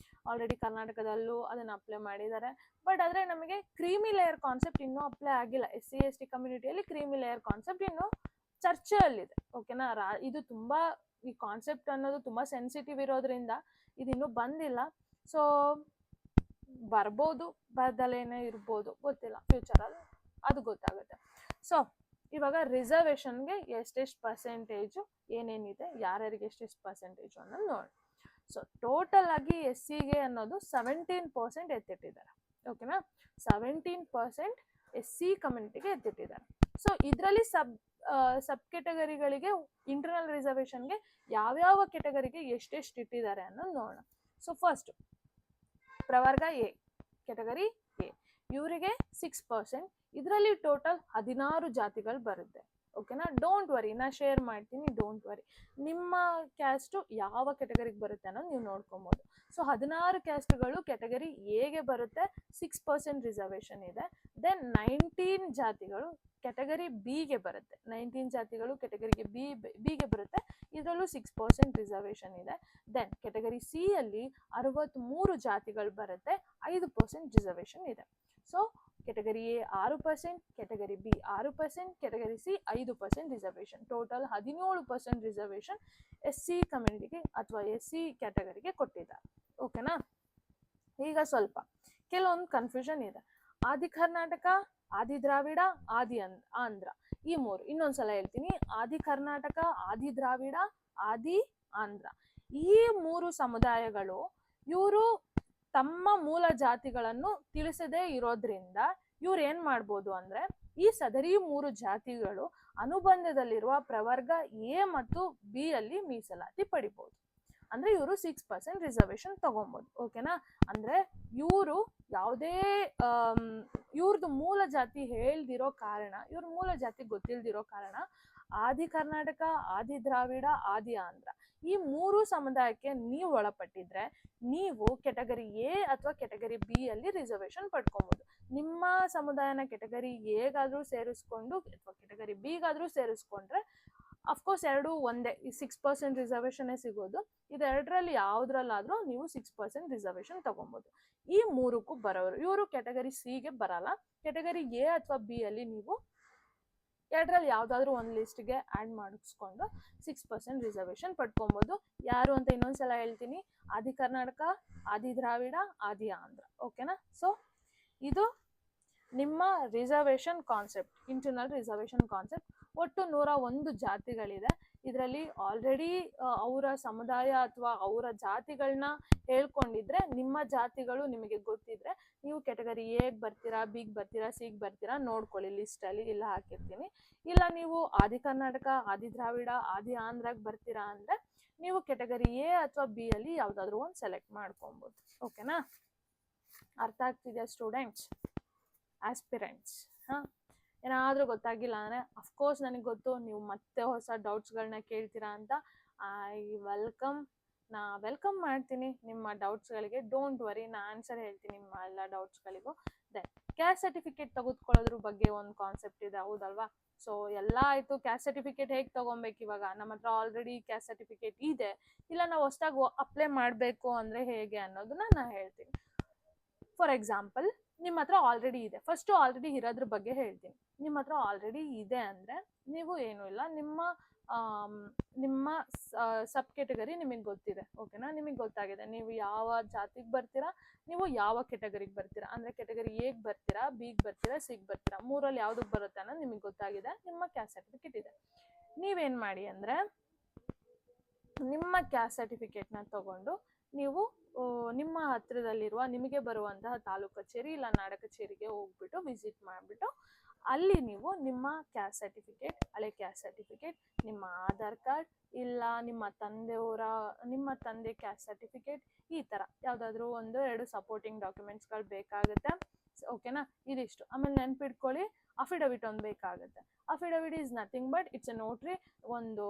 ಆಲ್ರೆಡಿ ಕರ್ನಾಟಕದಲ್ಲೂ ಅದನ್ನ ಅಪ್ಲೈ ಮಾಡಿದ್ದಾರೆ. ಬಟ್ ಆದರೆ ನಮಗೆ ಕ್ರೀಮಿ ಲೇಯರ್ ಕಾನ್ಸೆಪ್ಟ್ ಇನ್ನೂ ಅಪ್ಲೈ ಆಗಿಲ್ಲ. SC/ST ಕಮ್ಯುನಿಟಿಯಲ್ಲಿ ಕ್ರೀಮಿ ಲೇಯರ್ ಕಾನ್ಸೆಪ್ಟ್ ಇನ್ನೂ ಚರ್ಚೆಯಲ್ಲಿದೆ, ಓಕೆನಾ? ಇದು ತುಂಬಾ, ಈ ಕಾನ್ಸೆಪ್ಟ್ ಅನ್ನೋದು ತುಂಬಾ ಸೆನ್ಸಿಟಿವ್ ಇರೋದ್ರಿಂದ ಇದಿನ್ನೂ ಬಂದಿಲ್ಲ. ಸೊ ಬರ್ಬೋದು, ಬರ್ದಲೇನೆ ಇರ್ಬೋದು, ಗೊತ್ತಿಲ್ಲ, ಫ್ಯೂಚರಲ್ಲಿ ಅದು ಗೊತ್ತಾಗುತ್ತೆ. ಸೊ ಇವಾಗ ರಿಸರ್ವೇಶನ್ಗೆ ಎಷ್ಟೆಷ್ಟು ಪರ್ಸೆಂಟೇಜು ಏನೇನಿದೆ, ಯಾರ್ಯಾರಿಗೆ ಎಷ್ಟೆಷ್ಟು ಪರ್ಸೆಂಟೇಜು ಅನ್ನೋದು ನೋಡಿ. ಸೊ ಟೋಟಲ್ ಆಗಿ SCಗೆ ಅನ್ನೋದು 17% ಎತ್ತಿಟ್ಟಿದ್ದಾರೆ, ಓಕೆನಾ? 17% SC ಕಮ್ಯುನಿಟಿಗೆ ಎತ್ತಿಟ್ಟಿದ್ದಾರೆ. ಸೊ ಇದರಲ್ಲಿ ಸಬ್ ಕೆಟಗರಿಗಳಿಗೆ ಇಂಟರ್ನಲ್ ರಿಸರ್ವೇಷನ್ಗೆ ಯಾವ್ಯಾವ ಕೆಟಗರಿಗೆ ಎಷ್ಟೆಷ್ಟು ಇಟ್ಟಿದ್ದಾರೆ ಅನ್ನೋದು ನೋಡೋಣ. ಸೊ ಫಸ್ಟ್ ಪ್ರವರ್ಗ ಎ, ಕೆಟಗರಿ ಎ, ಇವರಿಗೆ 6%. ಇದರಲ್ಲಿ ಟೋಟಲ್ 16 ಜಾತಿಗಳು ಬರುತ್ತೆ. ಓಕೆನಾ, ಡೋಂಟ್ ವರಿ, ನಾ ಶೇರ್ ಮಾಡ್ತೀನಿ, ಡೋಂಟ್ ವರಿ. ನಿಮ್ಮ ಕ್ಯಾಸ್ಟು ಯಾವ ಕೆಟಗರಿಗೆ ಬರುತ್ತೆ ಅನ್ನೋದು ನೀವು ನೋಡ್ಕೊಬೋದು. ಸೊ 16 ಕ್ಯಾಸ್ಟ್ಗಳು ಕೆಟಗರಿ ಎಗೆ ಬರುತ್ತೆ, 6% ರಿಸರ್ವೇಷನ್ ಇದೆ. ದೆನ್ 19 ಜಾತಿಗಳು ಕೆಟಗರಿ ಬಿಗೆ ಬರುತ್ತೆ. 19 ಜಾತಿಗಳು ಕೆಟಗರಿಗೆ ಬಿಗೆ ಬರುತ್ತೆ, ಇದರಲ್ಲೂ 6% ರಿಸರ್ವೇಷನ್ ಇದೆ. ದೆನ್ ಕೆಟಗರಿ ಸಿ ಅಲ್ಲಿ 63 ಜಾತಿಗಳು ಬರುತ್ತೆ, 5% ರಿಸರ್ವೇಷನ್ ಇದೆ. So category A 6%, category B 6%, category C 5% reservation. Total 17% reservation SC ಕಮ್ಯುನಿಟಿಗೆ ಅಥವಾ SC ಕ್ಯಾಟಗರಿಗೆ ಕೊಟ್ಟಿದ್ದಾರೆ. ಓಕೆನಾ, ಈಗ ಸ್ವಲ್ಪ ಕೆಲವೊಂದು ಕನ್ಫ್ಯೂಷನ್ ಇದೆ. ಆದಿ ಕರ್ನಾಟಕ, ಆದಿ ದ್ರಾವಿಡ, ಆದಿ ಆಂಧ್ರ, ಈ ಮೂರು. ಇನ್ನೊಂದ್ಸಲ ಹೇಳ್ತೀನಿ, ಆದಿ ಕರ್ನಾಟಕ, ಆದಿ ದ್ರಾವಿಡ, ಆದಿ ಆಂಧ್ರ, ಈ ಮೂರು ಸಮುದಾಯಗಳು ಇವರು ತಮ್ಮ ಮೂಲ ಜಾತಿಗಳನ್ನು ತಿಳಿಸದೇ ಇರೋದ್ರಿಂದ ಇವ್ರು ಏನ್ ಮಾಡ್ಬೋದು ಅಂದ್ರೆ, ಈ ಸದರಿ ಮೂರು ಜಾತಿಗಳು ಅನುಬಂಧದಲ್ಲಿರುವ ಪ್ರವರ್ಗ ಎ ಮತ್ತು ಬಿ ಅಲ್ಲಿ ಮೀಸಲಾತಿ ಪಡಿಬಹುದು. ಅಂದ್ರೆ ಇವರು 6% ರಿಸರ್ವೇಷನ್ ತಗೊಬಹುದು. ಓಕೆನಾ, ಅಂದ್ರೆ ಇವರು ಯಾವುದೇ ಇವ್ರದ್ದು ಮೂಲ ಜಾತಿ ಹೇಳ್ದಿರೋ ಕಾರಣ, ಇವ್ರ ಮೂಲ ಜಾತಿ ಗೊತ್ತಿಲ್ದಿರೋ ಕಾರಣ ಆದಿ ಕರ್ನಾಟಕ, ಆದಿ ದ್ರಾವಿಡ, ಆದಿ ಆಂಧ್ರ, ಈ ಮೂರು ಸಮುದಾಯಕ್ಕೆ ನೀವು ಒಳಪಟ್ಟಿದ್ರೆ ನೀವು ಕೆಟಗರಿ ಎ ಅಥವಾ ಕೆಟಗರಿ ಬಿ ಅಲ್ಲಿ ರಿಸರ್ವೇಷನ್ ಪಡ್ಕೊಬಹುದು. ನಿಮ್ಮ ಸಮುದಾಯನ ಕೆಟಗರಿ ಎಗಾದ್ರೂ ಸೇರಿಸ್ಕೊಂಡು ಅಥವಾ ಕೆಟಗರಿ ಬಿಗಾದ್ರೂ ಸೇರಿಸ್ಕೊಂಡ್ರೆ ಅಫ್ಕೋರ್ಸ್ ಎರಡು ಒಂದೇ, ಈ 6% ರಿಸರ್ವೇಷನ್ನೇ ಸಿಗೋದು. ಇದೆರಡರಲ್ಲಿ ಯಾವ್ದ್ರಲ್ಲಾದ್ರೂ ನೀವು 6% ರಿಸರ್ವೇಷನ್ ತಗೊಬಹುದು. ಈ ಮೂರಕ್ಕೂ ಬರೋರು ಇವರು ಕೆಟಗರಿ ಸಿಗೆ ಬರಲ್ಲ. ಕೆಟಗರಿ ಎ ಅಥವಾ ಬಿ ಅಲ್ಲಿ ನೀವು ಎರಡರಲ್ಲಿ ಯಾವ್ದಾದ್ರು ಒಂದು ಲಿಸ್ಟ್ಗೆ ಆ್ಯಡ್ ಮಾಡಿಸ್ಕೊಂಡು 6% ರಿಸರ್ವೇಷನ್ ಪಡ್ಕೊಬೋದು. ಯಾರು ಅಂತ ಇನ್ನೊಂದ್ಸಲ ಹೇಳ್ತೀನಿ, ಆದಿ ಕರ್ನಾಟಕ, ಆದಿ ದ್ರಾವಿಡ, ಆದಿ ಆಂಧ್ರ. ಓಕೆನಾ, ಸೊ ಇದು ನಿಮ್ಮ reservation concept, internal reservation concept. ಒಟ್ಟು 101 ಜಾತಿಗಳಿದೆ. ಇದರಲ್ಲಿ ಆಲ್ರೆಡಿ ಅವರ ಸಮುದಾಯ ಅಥವಾ ಅವರ ಜಾತಿಗಳನ್ನ ಹೇಳ್ಕೊಂಡಿದ್ರೆ, ನಿಮ್ಮ ಜಾತಿಗಳು ನಿಮಗೆ ಗೊತ್ತಿದ್ರೆ ನೀವು ಕೆಟಗರಿ ಎಗೆ ಬರ್ತೀರಾ, ಬಿಗೆ ಬರ್ತೀರಾ, ಸಿಗೆ ಬರ್ತೀರಾ ನೋಡ್ಕೊಳ್ಳಿ, ಲಿಸ್ಟಲ್ಲಿ ಇಲ್ಲ ಹಾಕಿರ್ತೀನಿ. ಇಲ್ಲ ನೀವು ಆದಿ ಕರ್ನಾಟಕ, ಆದಿ ದ್ರಾವಿಡ, ಆದಿ ಆಂಧ್ರಕ್ಕೆ ಬರ್ತೀರಾ ಅಂದರೆ ನೀವು ಕೆಟಗರಿ ಎ ಅಥವಾ ಬಿ ಅಲ್ಲಿ ಯಾವುದಾದ್ರೂ ಒಂದು ಸೆಲೆಕ್ಟ್ ಮಾಡ್ಕೊಬೋದು. ಓಕೆನಾ, ಅರ್ಥ ಆಗ್ತಿದೆಯಾ ಸ್ಟೂಡೆಂಟ್ಸ್, ಆಸ್ಪಿರೆಂಟ್ಸ್? ಹಾಂ, ಏನಾದರೂ ಗೊತ್ತಾಗಿಲ್ಲ ಅಂದರೆ ಅಫ್ಕೋರ್ಸ್ ನನಗೆ ಗೊತ್ತು ನೀವು ಮತ್ತೆ ಹೊಸ ಡೌಟ್ಸ್ಗಳನ್ನ ಕೇಳ್ತೀರಾ ಅಂತ. ಐ ವೆಲ್ಕಮ್ ಮಾಡ್ತೀನಿ ನಿಮ್ಮ ಡೌಟ್ಸ್ಗಳಿಗೆ. ಡೋಂಟ್ ವರಿ, ನಾನು ಆನ್ಸರ್ ಹೇಳ್ತೀನಿ ನಿಮ್ಮ ಎಲ್ಲ ಡೌಟ್ಸ್ಗಳಿಗೂ. ದೆನ್ ಕ್ಯಾಸ್ಟ್ ಸರ್ಟಿಫಿಕೇಟ್ ತೆಗೆದುಕೊಳ್ಳೋದ್ರ ಬಗ್ಗೆ ಒಂದು ಕಾನ್ಸೆಪ್ಟ್ ಇದೆ, ಹೌದಲ್ವಾ? ಸೊ ಎಲ್ಲ ಆಯಿತು. ಕ್ಯಾಸ್ಟ್ ಸರ್ಟಿಫಿಕೇಟ್ ಹೇಗೆ ತೊಗೊಬೇಕು? ಇವಾಗ ನಮ್ಮ ಹತ್ರ ಆಲ್ರೆಡಿ ಕ್ಯಾಸ್ಟ್ ಸರ್ಟಿಫಿಕೇಟ್ ಇದೆ, ಇಲ್ಲ ನಾವು ಹೊಸದಾಗಿ ಅಪ್ಲೈ ಮಾಡಬೇಕು ಅಂದರೆ ಹೇಗೆ ಅನ್ನೋದನ್ನ ನಾನು ಹೇಳ್ತೀನಿ. ಫಾರ್ ಎಕ್ಸಾಂಪಲ್, ನಿಮ್ಮ ಹತ್ರ ಆಲ್ರೆಡಿ ಇದೆ. ಫಸ್ಟು ಆಲ್ರೆಡಿ ಇರೋದ್ರ ಬಗ್ಗೆ ಹೇಳ್ತೀನಿ. ನಿಮ್ಮ ಹತ್ರ ಆಲ್ರೆಡಿ ಇದೆ ಅಂದರೆ ನೀವು ಏನೂ ಇಲ್ಲ, ನಿಮ್ಮ ಸಬ್ ಕೆಟಗರಿ ನಿಮಗೆ ಗೊತ್ತಿದೆ. ಓಕೆನಾ, ನಿಮಗೆ ಗೊತ್ತಾಗಿದೆ ನೀವು ಯಾವ ಜಾತಿಗೆ ಬರ್ತೀರಾ, ನೀವು ಯಾವ ಕೆಟಗರಿಗೆ ಬರ್ತೀರಾ. ಅಂದರೆ ಕೆಟಗರಿ ಎಗೆ ಬರ್ತೀರಾ, ಬಿಗೆ ಬರ್ತೀರಾ, ಸಿಗೆ ಬರ್ತೀರಾ, ಮೂರಲ್ಲಿ ಯಾವುದಕ್ಕೆ ಬರುತ್ತೆ ಅನ್ನೋದು ನಿಮಗೆ ಗೊತ್ತಾಗಿದೆ. ನಿಮ್ಮ ಕ್ಯಾಸ್ಟ್ ಸರ್ಟಿಫಿಕೇಟ್ ಇದೆ. ನೀವೇನು ಮಾಡಿ ಅಂದರೆ, ನಿಮ್ಮ ಕ್ಯಾಸ್ಟ್ ಸರ್ಟಿಫಿಕೇಟ್ನ ತಗೊಂಡು ನೀವು ನಿಮ್ಮ ಹತ್ತಿರದಲ್ಲಿರುವ ನಿಮಗೆ ಬರುವಂತಹ ತಾಲೂಕು ಕಚೇರಿ ಇಲ್ಲ ನಾಡ ಕಚೇರಿಗೆ ಹೋಗ್ಬಿಟ್ಟು ವಿಸಿಟ್ ಮಾಡಿಬಿಟ್ಟು ಅಲ್ಲಿ ನೀವು ನಿಮ್ಮ ಕ್ಯಾಸ್ಟ್ ಸರ್ಟಿಫಿಕೇಟ್, ಹಳೆ ಕ್ಯಾಸ್ಟ್ ಸರ್ಟಿಫಿಕೇಟ್, ನಿಮ್ಮ ಆಧಾರ್ ಕಾರ್ಡ್, ಇಲ್ಲ ನಿಮ್ಮ ತಂದೆ ಕ್ಯಾಸ್ಟ್ ಸರ್ಟಿಫಿಕೇಟ್, ಈ ಥರ ಯಾವುದಾದ್ರೂ 1-2 ಸಪೋರ್ಟಿಂಗ್ ಡಾಕ್ಯುಮೆಂಟ್ಸ್ಗಳು ಬೇಕಾಗುತ್ತೆ. ಓಕೆನಾ, ಇದಿಷ್ಟು. ಆಮೇಲೆ ನೆನ್ಪಿಟ್ಕೊಳ್ಳಿ, ಅಫಿಡವಿಟ್ ಒಂದು ಬೇಕಾಗುತ್ತೆ. Affidavit is nothing but it's A notary. ಒಂದು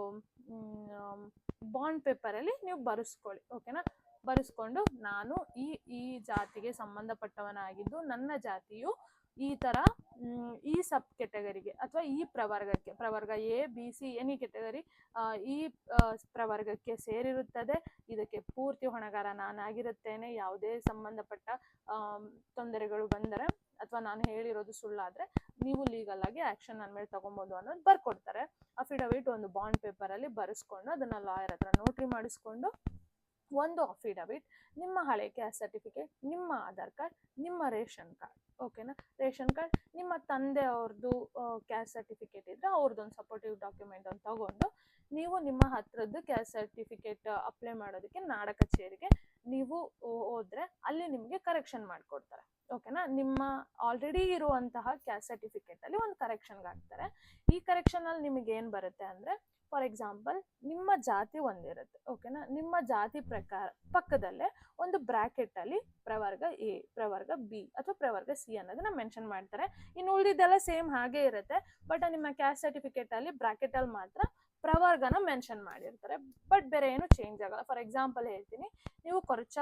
ಬಾಂಡ್ ಪೇಪರಲ್ಲಿ ನೀವು ಬರೆಸ್ಕೊಳ್ಳಿ. ಓಕೆನಾ, ಬರೆಸ್ಕೊಂಡು ನಾನು ಈ ಜಾತಿಗೆ ಸಂಬಂಧಪಟ್ಟವನಾಗಿದ್ದು ನನ್ನ ಜಾತಿಯು ಈ ಥರ ಈ ಸಬ್ ಕೆಟಗರಿಗೆ ಅಥವಾ ಈ ಪ್ರವರ್ಗಕ್ಕೆ, ಪ್ರವರ್ಗ A, B, C, any category ಈ ಪ್ರವರ್ಗಕ್ಕೆ ಸೇರಿರುತ್ತದೆ. ಇದಕ್ಕೆ ಪೂರ್ತಿ ಹೊಣೆಗಾರ ನಾನಾಗಿರುತ್ತೇನೆ. ಯಾವುದೇ ಸಂಬಂಧಪಟ್ಟ ತೊಂದರೆಗಳು ಬಂದರೆ ಅಥವಾ ನಾನು ಹೇಳಿರೋದು ಸುಳ್ಳಾದರೆ ನೀವು ಲೀಗಲ್ ಆಗಿ ಆ್ಯಕ್ಷನ್ ನನ್ನ ಮೇಲೆ ತೊಗೊಬೋದು ಅನ್ನೋದು ಬರ್ಕೊಡ್ತಾರೆ. ಅಫಿಡವಿಟ್ ಒಂದು ಬಾಂಡ್ ಪೇಪರಲ್ಲಿ ಬರೆಸ್ಕೊಂಡು ಅದನ್ನು ಲಾಯರ್ ಹತ್ರ ನೋಟ್ರಿ ಮಾಡಿಸ್ಕೊಂಡು ಒಂದು ಅಫಿಡವಿಟ್, ನಿಮ್ಮ ಹಳೆ ಕ್ಯಾಸ್ಟ್ ಸರ್ಟಿಫಿಕೇಟ್, ನಿಮ್ಮ ಆಧಾರ್ ಕಾರ್ಡ್, ನಿಮ್ಮ ರೇಷನ್ ಕಾರ್ಡ್, ಓಕೆನಾ. ರೇಷನ್ ಕಾರ್ಡ್, ನಿಮ್ಮ ತಂದೆ ಅವ್ರದ್ದು ಕ್ಯಾಸ್ಟ್ ಸರ್ಟಿಫಿಕೇಟ್ ಇದ್ರೆ ಅವ್ರದ್ದೊಂದು ಸಪೋರ್ಟಿವ್ ಡಾಕ್ಯುಮೆಂಟ್ ಅಂತ ತಗೊಂಡು ನೀವು ನಿಮ್ಮ ಹತ್ರದ್ದು ಕ್ಯಾಸ್ಟ್ ಸರ್ಟಿಫಿಕೇಟ್ ಅಪ್ಲೈ ಮಾಡೋದಕ್ಕೆ ನಾಡ ಕಚೇರಿಗೆ ನೀವು ಹೋದ್ರೆ ಅಲ್ಲಿ ನಿಮಗೆ ಕರೆಕ್ಷನ್ ಮಾಡಿಕೊಡ್ತಾರೆ. ಓಕೆನಾ. ನಿಮ್ಮ ಆಲ್ರೆಡಿ ಇರುವಂತಹ ಕ್ಯಾಸ್ಟ್ ಸರ್ಟಿಫಿಕೇಟ್ ಅಲ್ಲಿ ಒಂದು ಕರೆಕ್ಷನ್ಗೆ ಹಾಕ್ತಾರೆ. ಈ ಕರೆಕ್ಷನ್ ಅಲ್ಲಿ ನಿಮಗೆ ಏನ್ ಬರುತ್ತೆ ಅಂದ್ರೆ, ಫಾರ್ ಎಕ್ಸಾಂಪಲ್ ನಿಮ್ಮ ಜಾತಿ ಒಂದಿರುತ್ತೆ. ಓಕೆನಾ. ನಿಮ್ಮ ಜಾತಿ ಪ್ರಕಾರ ಪಕ್ಕದಲ್ಲೇ ಒಂದು ಬ್ರಾಕೆಟ್ ಅಲ್ಲಿ ಪ್ರವರ್ಗ ಎ, ಪ್ರವರ್ಗ ಬಿ ಅಥವಾ ಪ್ರವರ್ಗ ಸಿ ಅನ್ನೋದನ್ನ ಮೆನ್ಷನ್ ಮಾಡ್ತಾರೆ. ಇನ್ನು ಉಳಿದಿದ್ದೆಲ್ಲ ಸೇಮ್ ಹಾಗೆ ಇರುತ್ತೆ. ಬಟ್ ನಿಮ್ಮ ಕ್ಯಾಸ್ಟ್ ಸರ್ಟಿಫಿಕೇಟ್ ಅಲ್ಲಿ ಬ್ರಾಕೆಟ್ ಅಲ್ಲಿ ಮಾತ್ರ ಪ್ರವರ್ಗನ ಮೆನ್ಷನ್ ಮಾಡಿರ್ತಾರೆ. ಬಟ್ ಬೇರೆ ಏನು ಚೇಂಜ್ ಆಗಲ್ಲ. ಫಾರ್ ಎಕ್ಸಾಂಪಲ್ ಹೇಳ್ತೀನಿ, ನೀವು ಕೊರಚ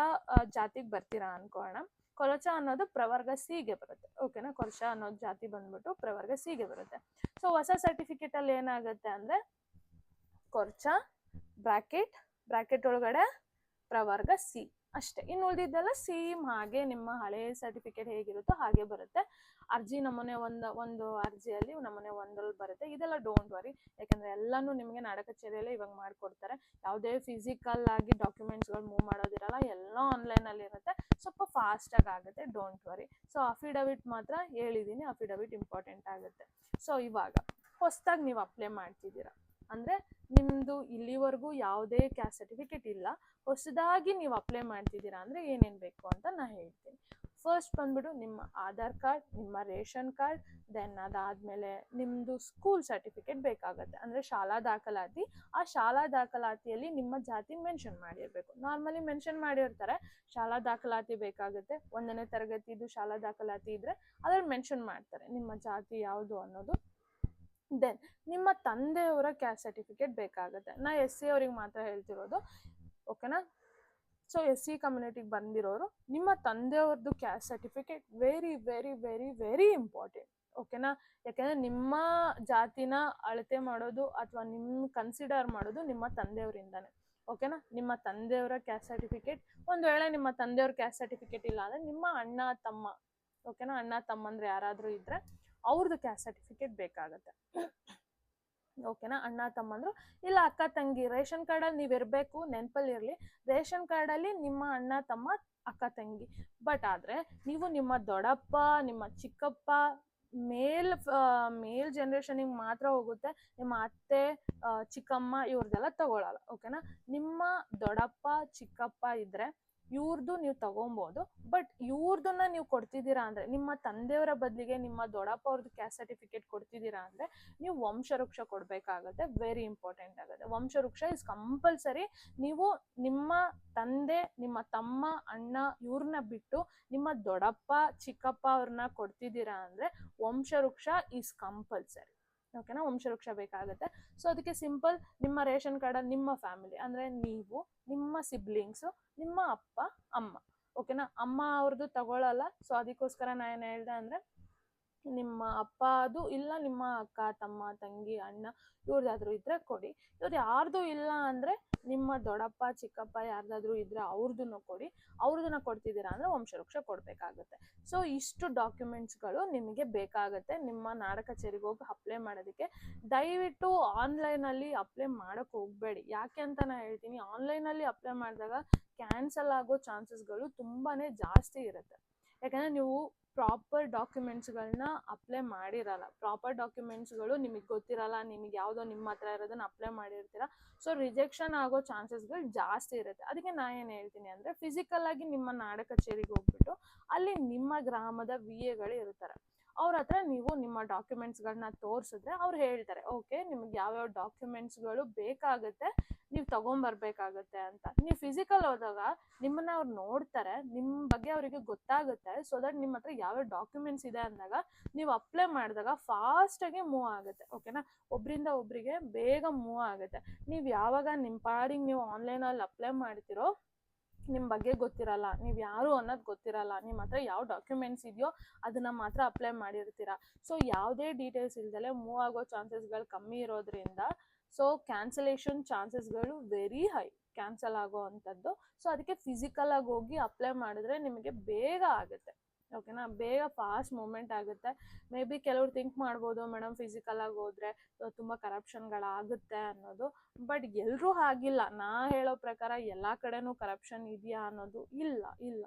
ಜಾತಿಗೆ ಬರ್ತೀರಾ ಅನ್ಕೋಣ. ಕೊರಚ ಅನ್ನೋದು ಪ್ರವರ್ಗ ಸಿಗೆ ಬರುತ್ತೆ. ಓಕೆನಾ. ಕೊರಚ ಅನ್ನೋದು ಜಾತಿ ಬಂದ್ಬಿಟ್ಟು ಪ್ರವರ್ಗ ಸಿಗೆ ಬರುತ್ತೆ. ಸೊ ಹೊಸ ಸರ್ಟಿಫಿಕೇಟ್ ಅಲ್ಲಿ ಏನಾಗುತ್ತೆ ಅಂದ್ರೆ, ಕೊರ್ಚ ಬ್ರಾಕೆಟ್ ಒಳಗಡೆ ಪ್ರವರ್ಗ ಸಿ ಅಷ್ಟೇ. ಇನ್ನು ಉಳಿದಿದ್ದೆಲ್ಲ ಸೇಮ್ ಹಾಗೆ ನಿಮ್ಮ ಹಳೆ ಸರ್ಟಿಫಿಕೇಟ್ ಹೇಗಿರುತ್ತೋ ಹಾಗೆ ಬರುತ್ತೆ. ಅರ್ಜಿ ನಮೂನೆ ಒಂದು ಅರ್ಜಿಯಲ್ಲಿ ನಮೂನೆ ಒಂದಲ್ಲಿ ಬರುತ್ತೆ. ಇದೆಲ್ಲ ಡೋಂಟ್ ವರಿ, ಯಾಕಂದ್ರೆ ಎಲ್ಲಾನು ನಿಮಗೆ ನಾಡ ಕಚೇರಿಯಲ್ಲೇ ಇವಾಗ ಮಾಡ್ಕೊಡ್ತಾರೆ. ಯಾವುದೇ ಫಿಸಿಕಲ್ ಆಗಿ ಡಾಕ್ಯುಮೆಂಟ್ಸ್ಗಳು ಮೂವ್ ಮಾಡೋದಿರಲ್ಲ, ಎಲ್ಲ ಆನ್ಲೈನ್ ಅಲ್ಲಿ ಇರುತ್ತೆ. ಸ್ವಲ್ಪ ಫಾಸ್ಟ್ ಆಗಿ ಆಗುತ್ತೆ, ಡೋಂಟ್ ವರಿ. ಸೊ ಅಫಿಡವಿಟ್ ಮಾತ್ರ ಹೇಳಿದೀನಿ, ಅಫಿಡವಿಟ್ ಇಂಪಾರ್ಟೆಂಟ್ ಆಗುತ್ತೆ. ಸೊ ಇವಾಗ ಹೊಸದಾಗಿ ನೀವು ಅಪ್ಲೈ ಮಾಡ್ತಿದ್ದೀರಾ ಅಂದ್ರೆ, ನಿಮ್ದು ಇಲ್ಲಿವರೆಗೂ ಯಾವುದೇ ಕ್ಯಾಸ್ಟ್ ಸರ್ಟಿಫಿಕೇಟ್ ಇಲ್ಲ, ಹೊಸದಾಗಿ ನೀವು ಅಪ್ಲೈ ಮಾಡ್ತಿದ್ದೀರಾ ಅಂದ್ರೆ ಏನೇನು ಬೇಕು ಅಂತ ನಾನು ಹೇಳ್ತೀನಿ. ಫಸ್ಟ್ ಬಂದ್ಬಿಟ್ಟು ನಿಮ್ಮ ಆಧಾರ್ ಕಾರ್ಡ್, ನಿಮ್ಮ ರೇಷನ್ ಕಾರ್ಡ್, ದೆನ್ ಅದಾದ್ಮೇಲೆ ನಿಮ್ಮದು ಸ್ಕೂಲ್ ಸರ್ಟಿಫಿಕೇಟ್ ಬೇಕಾಗುತ್ತೆ, ಅಂದರೆ ಶಾಲಾ ದಾಖಲಾತಿ. ಆ ಶಾಲಾ ದಾಖಲಾತಿಯಲ್ಲಿ ನಿಮ್ಮ ಜಾತಿ ಮೆನ್ಷನ್ ಮಾಡಿರಬೇಕು. ನಾರ್ಮಲಿ ಮೆನ್ಷನ್ ಮಾಡಿರ್ತಾರೆ, ಶಾಲಾ ದಾಖಲಾತಿ ಬೇಕಾಗುತ್ತೆ. 1ನೇ ತರಗತಿದು ಶಾಲಾ ದಾಖಲಾತಿ ಇದ್ರೆ ಅದ್ರಲ್ಲಿ ಮೆನ್ಷನ್ ಮಾಡ್ತಾರೆ ನಿಮ್ಮ ಜಾತಿ ಯಾವುದು ಅನ್ನೋದು. ದೆನ್ ನಿಮ್ಮ ತಂದೆಯವರ ಕ್ಯಾಸ್ಟ್ ಸರ್ಟಿಫಿಕೇಟ್ ಬೇಕಾಗುತ್ತೆ. ನಾ SC ಅವ್ರಿಗೆ ಮಾತ್ರ ಹೇಳ್ತಿರೋದು. ಓಕೆನಾ. ಸೊ SC ಕಮ್ಯುನಿಟಿಗೆ ಬಂದಿರೋರು ನಿಮ್ಮ ತಂದೆಯವ್ರದ್ದು caste certificate very very very very important. ಓಕೆನಾ. ಯಾಕೆಂದರೆ ನಿಮ್ಮ ಜಾತಿನ ಅಳತೆ ಮಾಡೋದು ಅಥವಾ ಕನ್ಸಿಡರ್ ಮಾಡೋದು ನಿಮ್ಮ ತಂದೆಯವರಿಂದಾನೆ. ಓಕೆನಾ. ನಿಮ್ಮ ತಂದೆಯವರ ಕ್ಯಾಸ್ಟ್ ಸರ್ಟಿಫಿಕೇಟ್, ಒಂದು ವೇಳೆ ನಿಮ್ಮ ತಂದೆಯವ್ರ ಕ್ಯಾಸ್ಟ್ ಸರ್ಟಿಫಿಕೇಟ್ ಇಲ್ಲ ಅಂದರೆ ನಿಮ್ಮ ಅಣ್ಣ ತಮ್ಮ, ಓಕೆನಾ, ಅಣ್ಣ ತಮ್ಮಂದ್ರೆ ಯಾರಾದರೂ ಇದ್ದರೆ ಅವ್ರದ್ದು ಕ್ಯಾಸ್ಟ್ ಸರ್ಟಿಫಿಕೇಟ್ ಬೇಕಾಗುತ್ತೆ. ಓಕೆನಾ. ಅಣ್ಣ ತಮ್ಮಂದ್ರು ಇಲ್ಲ ಅಕ್ಕ ತಂಗಿ, ರೇಷನ್ ಕಾರ್ಡಲ್ಲಿ ನೀವು ಇರಬೇಕು, ನೆನಪಲ್ಲಿ ಇರಲಿ, ರೇಷನ್ ಕಾರ್ಡಲ್ಲಿ ನಿಮ್ಮ ಅಣ್ಣ ತಮ್ಮ ಅಕ್ಕ ತಂಗಿ. ಬಟ್ ಆದರೆ ನೀವು ನಿಮ್ಮ ದೊಡ್ಡಪ್ಪ, ನಿಮ್ಮ ಚಿಕ್ಕಪ್ಪ, ಮೇಲ್ ಜನ್ರೇಷನಿಗೆ ಮಾತ್ರ ಹೋಗುತ್ತೆ. ನಿಮ್ಮ ಅತ್ತೆ, ಚಿಕ್ಕಮ್ಮ ಇವ್ರದ್ದೆಲ್ಲ ತಗೊಳ್ಳಲ್ಲ. ಓಕೆನಾ. ನಿಮ್ಮ ದೊಡ್ಡಪ್ಪ ಚಿಕ್ಕಪ್ಪ ಇದ್ದರೆ ಇವ್ರದ್ದು ನೀವು ತಗೊಬೋದು. ಬಟ್ ಇವ್ರದನ್ನ ನೀವು ಕೊಡ್ತಿದ್ದೀರಾ ಅಂದರೆ, ನಿಮ್ಮ ತಂದೆಯವರ ಬದಲಿಗೆ ನಿಮ್ಮ ದೊಡ್ಡಪ್ಪ ಅವ್ರದ್ದು ಕ್ಯಾಸ್ಟ್ ಸರ್ಟಿಫಿಕೇಟ್ ಕೊಡ್ತಿದ್ದೀರಾ ಅಂದರೆ ನೀವು ವಂಶವೃಕ್ಷ ಕೊಡಬೇಕಾಗುತ್ತೆ. ವೆರಿ ಇಂಪಾರ್ಟೆಂಟ್ ಆಗುತ್ತೆ. ವಂಶವೃಕ್ಷ ಇಸ್ ಕಂಪಲ್ಸರಿ. ನೀವು ನಿಮ್ಮ ತಂದೆ, ನಿಮ್ಮ ತಮ್ಮ, ಅಣ್ಣ ಇವ್ರನ್ನ ಬಿಟ್ಟು ನಿಮ್ಮ ದೊಡ್ಡಪ್ಪ ಚಿಕ್ಕಪ್ಪ ಅವ್ರನ್ನ ಕೊಡ್ತಿದ್ದೀರಾ ಅಂದರೆ ವಂಶವೃಕ್ಷ ಈಸ್ ಕಂಪಲ್ಸರಿ. ಓಕೆನಾ. ವಂಶವೃಕ್ಷ ಬೇಕಾಗುತ್ತೆ. ಸೊ ಅದಕ್ಕೆ ಸಿಂಪಲ್, ನಿಮ್ಮ ರೇಷನ್ ಕಾರ್ಡಲ್ಲಿ ನಿಮ್ಮ ಫ್ಯಾಮಿಲಿ ಅಂದರೆ ನೀವು, ನಿಮ್ಮ ಸಿಬ್ಲಿಂಗ್ಸು, ನಿಮ್ಮ ಅಪ್ಪ ಅಮ್ಮ. ಓಕೆನಾ. ಅಮ್ಮ ಅವ್ರದ್ದು ತಗೊಳ್ಳಲ್ಲ. ಸೊ ಅದಕ್ಕೋಸ್ಕರ ನಾನು ಏನು ಹೇಳ್ದೆ ಅಂದರೆ, ನಿಮ್ಮ ಅಪ್ಪ ಅದು ಇಲ್ಲ, ನಿಮ್ಮ ಅಕ್ಕ ತಮ್ಮ ತಂಗಿ ಅಣ್ಣ ಇವ್ರದ್ದಾದ್ರೂ ಇದ್ರೆ ಕೊಡಿ. ಇವ್ರು ಯಾರ್ದು ಇಲ್ಲ ಅಂದರೆ ನಿಮ್ಮ ದೊಡ್ಡಪ್ಪ ಚಿಕ್ಕಪ್ಪ ಯಾರ್ದಾದ್ರೂ ಇದ್ರೆ ಅವ್ರದ್ದನ್ನು ಕೊಡಿ. ಅವ್ರದನ್ನ ಕೊಡ್ತಿದ್ದೀರಾ ಅಂದರೆ ವಂಶವೃಕ್ಷ ಕೊಡಬೇಕಾಗುತ್ತೆ. ಸೊ ಇಷ್ಟು ಡಾಕ್ಯುಮೆಂಟ್ಸ್ಗಳು ನಿಮಗೆ ಬೇಕಾಗುತ್ತೆ ನಿಮ್ಮ ನಾಡ ಕಚೇರಿಗೆ ಹೋಗಿ ಅಪ್ಲೈ ಮಾಡೋದಕ್ಕೆ. ದಯವಿಟ್ಟು ಆನ್ಲೈನಲ್ಲಿ ಅಪ್ಲೈ ಮಾಡೋಕ್ಕೆ ಹೋಗಬೇಡಿ. ಯಾಕೆ ಅಂತ ನಾನು ಹೇಳ್ತೀನಿ, ಆನ್ಲೈನಲ್ಲಿ ಅಪ್ಲೈ ಮಾಡಿದಾಗ ಕ್ಯಾನ್ಸಲ್ ಆಗೋ ಚಾನ್ಸಸ್ಗಳು ತುಂಬಾ ಜಾಸ್ತಿ ಇರುತ್ತೆ. ಯಾಕಂದರೆ ನೀವು ಪ್ರಾಪರ್ ಡಾಕ್ಯುಮೆಂಟ್ಸ್ಗಳನ್ನ ಅಪ್ಲೈ ಮಾಡಿರಲ್ಲ, ಪ್ರಾಪರ್ ಡಾಕ್ಯುಮೆಂಟ್ಸ್ಗಳು ನಿಮಗೆ ಗೊತ್ತಿರಲ್ಲ, ನಿಮಗೆ ಯಾವುದೋ ನಿಮ್ಮ ಹತ್ರ ಇರೋದನ್ನ ಅಪ್ಲೈ ಮಾಡಿರ್ತೀರ. ಸೊ ರಿಜೆಕ್ಷನ್ ಆಗೋ ಚಾನ್ಸಸ್ಗಳು ಜಾಸ್ತಿ ಇರುತ್ತೆ. ಅದಕ್ಕೆ ನಾನು ಏನು ಹೇಳ್ತೀನಿ ಅಂದರೆ, ಫಿಸಿಕಲ್ ಆಗಿ ನಿಮ್ಮ ನಾಡ ಕಚೇರಿಗೆ ಹೋಗ್ಬಿಟ್ಟು ಅಲ್ಲಿ ನಿಮ್ಮ ಗ್ರಾಮದ VAಗಳು ಇರ್ತಾರೆ, ಅವ್ರ ಹತ್ರ ನೀವು ನಿಮ್ಮ ಡಾಕ್ಯುಮೆಂಟ್ಸ್ಗಳನ್ನ ತೋರಿಸಿದ್ರೆ ಅವ್ರು ಹೇಳ್ತಾರೆ, ಓಕೆ ನಿಮ್ಗೆ ಯಾವ್ಯಾವ ಡಾಕ್ಯುಮೆಂಟ್ಸ್ಗಳು ಬೇಕಾಗುತ್ತೆ ನೀವು ತಗೊಂಬರ್ಬೇಕಾಗತ್ತೆ ಅಂತ. ನೀವು ಫಿಸಿಕಲ್ ಹೋದಾಗ ನಿಮ್ಮನ್ನ ಅವ್ರು ನೋಡ್ತಾರೆ, ನಿಮ್ಮ ಬಗ್ಗೆ ಅವರಿಗೆ ಗೊತ್ತಾಗುತ್ತೆ. ಸೊ ದಟ್ ನಿಮ್ಮ ಹತ್ರ ಯಾವ್ಯಾವ ಡಾಕ್ಯುಮೆಂಟ್ಸ್ ಇದೆ ಅಂದಾಗ ನೀವು ಅಪ್ಲೈ ಮಾಡಿದಾಗ ಫಾಸ್ಟಾಗಿ ಮೂವ್ ಆಗುತ್ತೆ. ಓಕೆನಾ. ಒಬ್ಬರಿಂದ ಒಬ್ಬರಿಗೆ ಬೇಗ ಮೂವ್ ಆಗುತ್ತೆ. ನೀವು ಯಾವಾಗ ನಿಮ್ಮ ಪಾಡಿಗೆ ನೀವು ಆನ್ಲೈನಲ್ಲಿ ಅಪ್ಲೈ ಮಾಡ್ತಿರೋ, ನಿಮ್ಮ ಬಗ್ಗೆ ಗೊತ್ತಿರಲ್ಲ, ನೀವು ಯಾರು ಅನ್ನೋದು ಗೊತ್ತಿರಲ್ಲ, ನಿಮ್ಮ ಹತ್ರ ಯಾವ ಡಾಕ್ಯುಮೆಂಟ್ಸ್ ಇದೆಯೋ ಅದನ್ನು ಮಾತ್ರ ಅಪ್ಲೈ ಮಾಡಿರ್ತೀರ. ಸೊ ಯಾವುದೇ ಡೀಟೇಲ್ಸ್ ಇಲ್ದಲೆ ಮೂವ್ ಆಗೋ ಚಾನ್ಸಸ್ಗಳು ಕಮ್ಮಿ ಇರೋದ್ರಿಂದ ಸೊ ಕ್ಯಾನ್ಸಲೇಷನ್ ಚಾನ್ಸಸ್ಗಳು ವೆರಿ ಹೈ, ಕ್ಯಾನ್ಸಲ್ ಆಗೋ ಅಂಥದ್ದು. ಸೊ ಅದಕ್ಕೆ ಫಿಸಿಕಲ್ ಆಗಿ ಹೋಗಿ ಅಪ್ಲೈ ಮಾಡಿದ್ರೆ ನಿಮಗೆ ಬೇಗ ಆಗುತ್ತೆ. ಓಕೆನಾ. ಬೇಗ ಫಾಸ್ಟ್ ಮೂವ್ಮೆಂಟ್ ಆಗುತ್ತೆ. ಮೇ ಬಿ ಕೆಲವ್ರು ಥಿಂಕ್ ಮಾಡ್ಬೋದು ಮೇಡಮ್ ಫಿಸಿಕಲ್ ಆಗಿ ಹೋದ್ರೆ ತುಂಬ ಕರಪ್ಷನ್ಗಳಾಗುತ್ತೆ ಅನ್ನೋದು. ಬಟ್ ಎಲ್ಲರೂ ಹಾಗಿಲ್ಲ. ನಾ ಹೇಳೋ ಪ್ರಕಾರ ಎಲ್ಲ ಕಡೆನೂ ಕರಪ್ಷನ್ ಇದೆಯಾ ಅನ್ನೋದು ಇಲ್ಲ. ಇಲ್ಲ,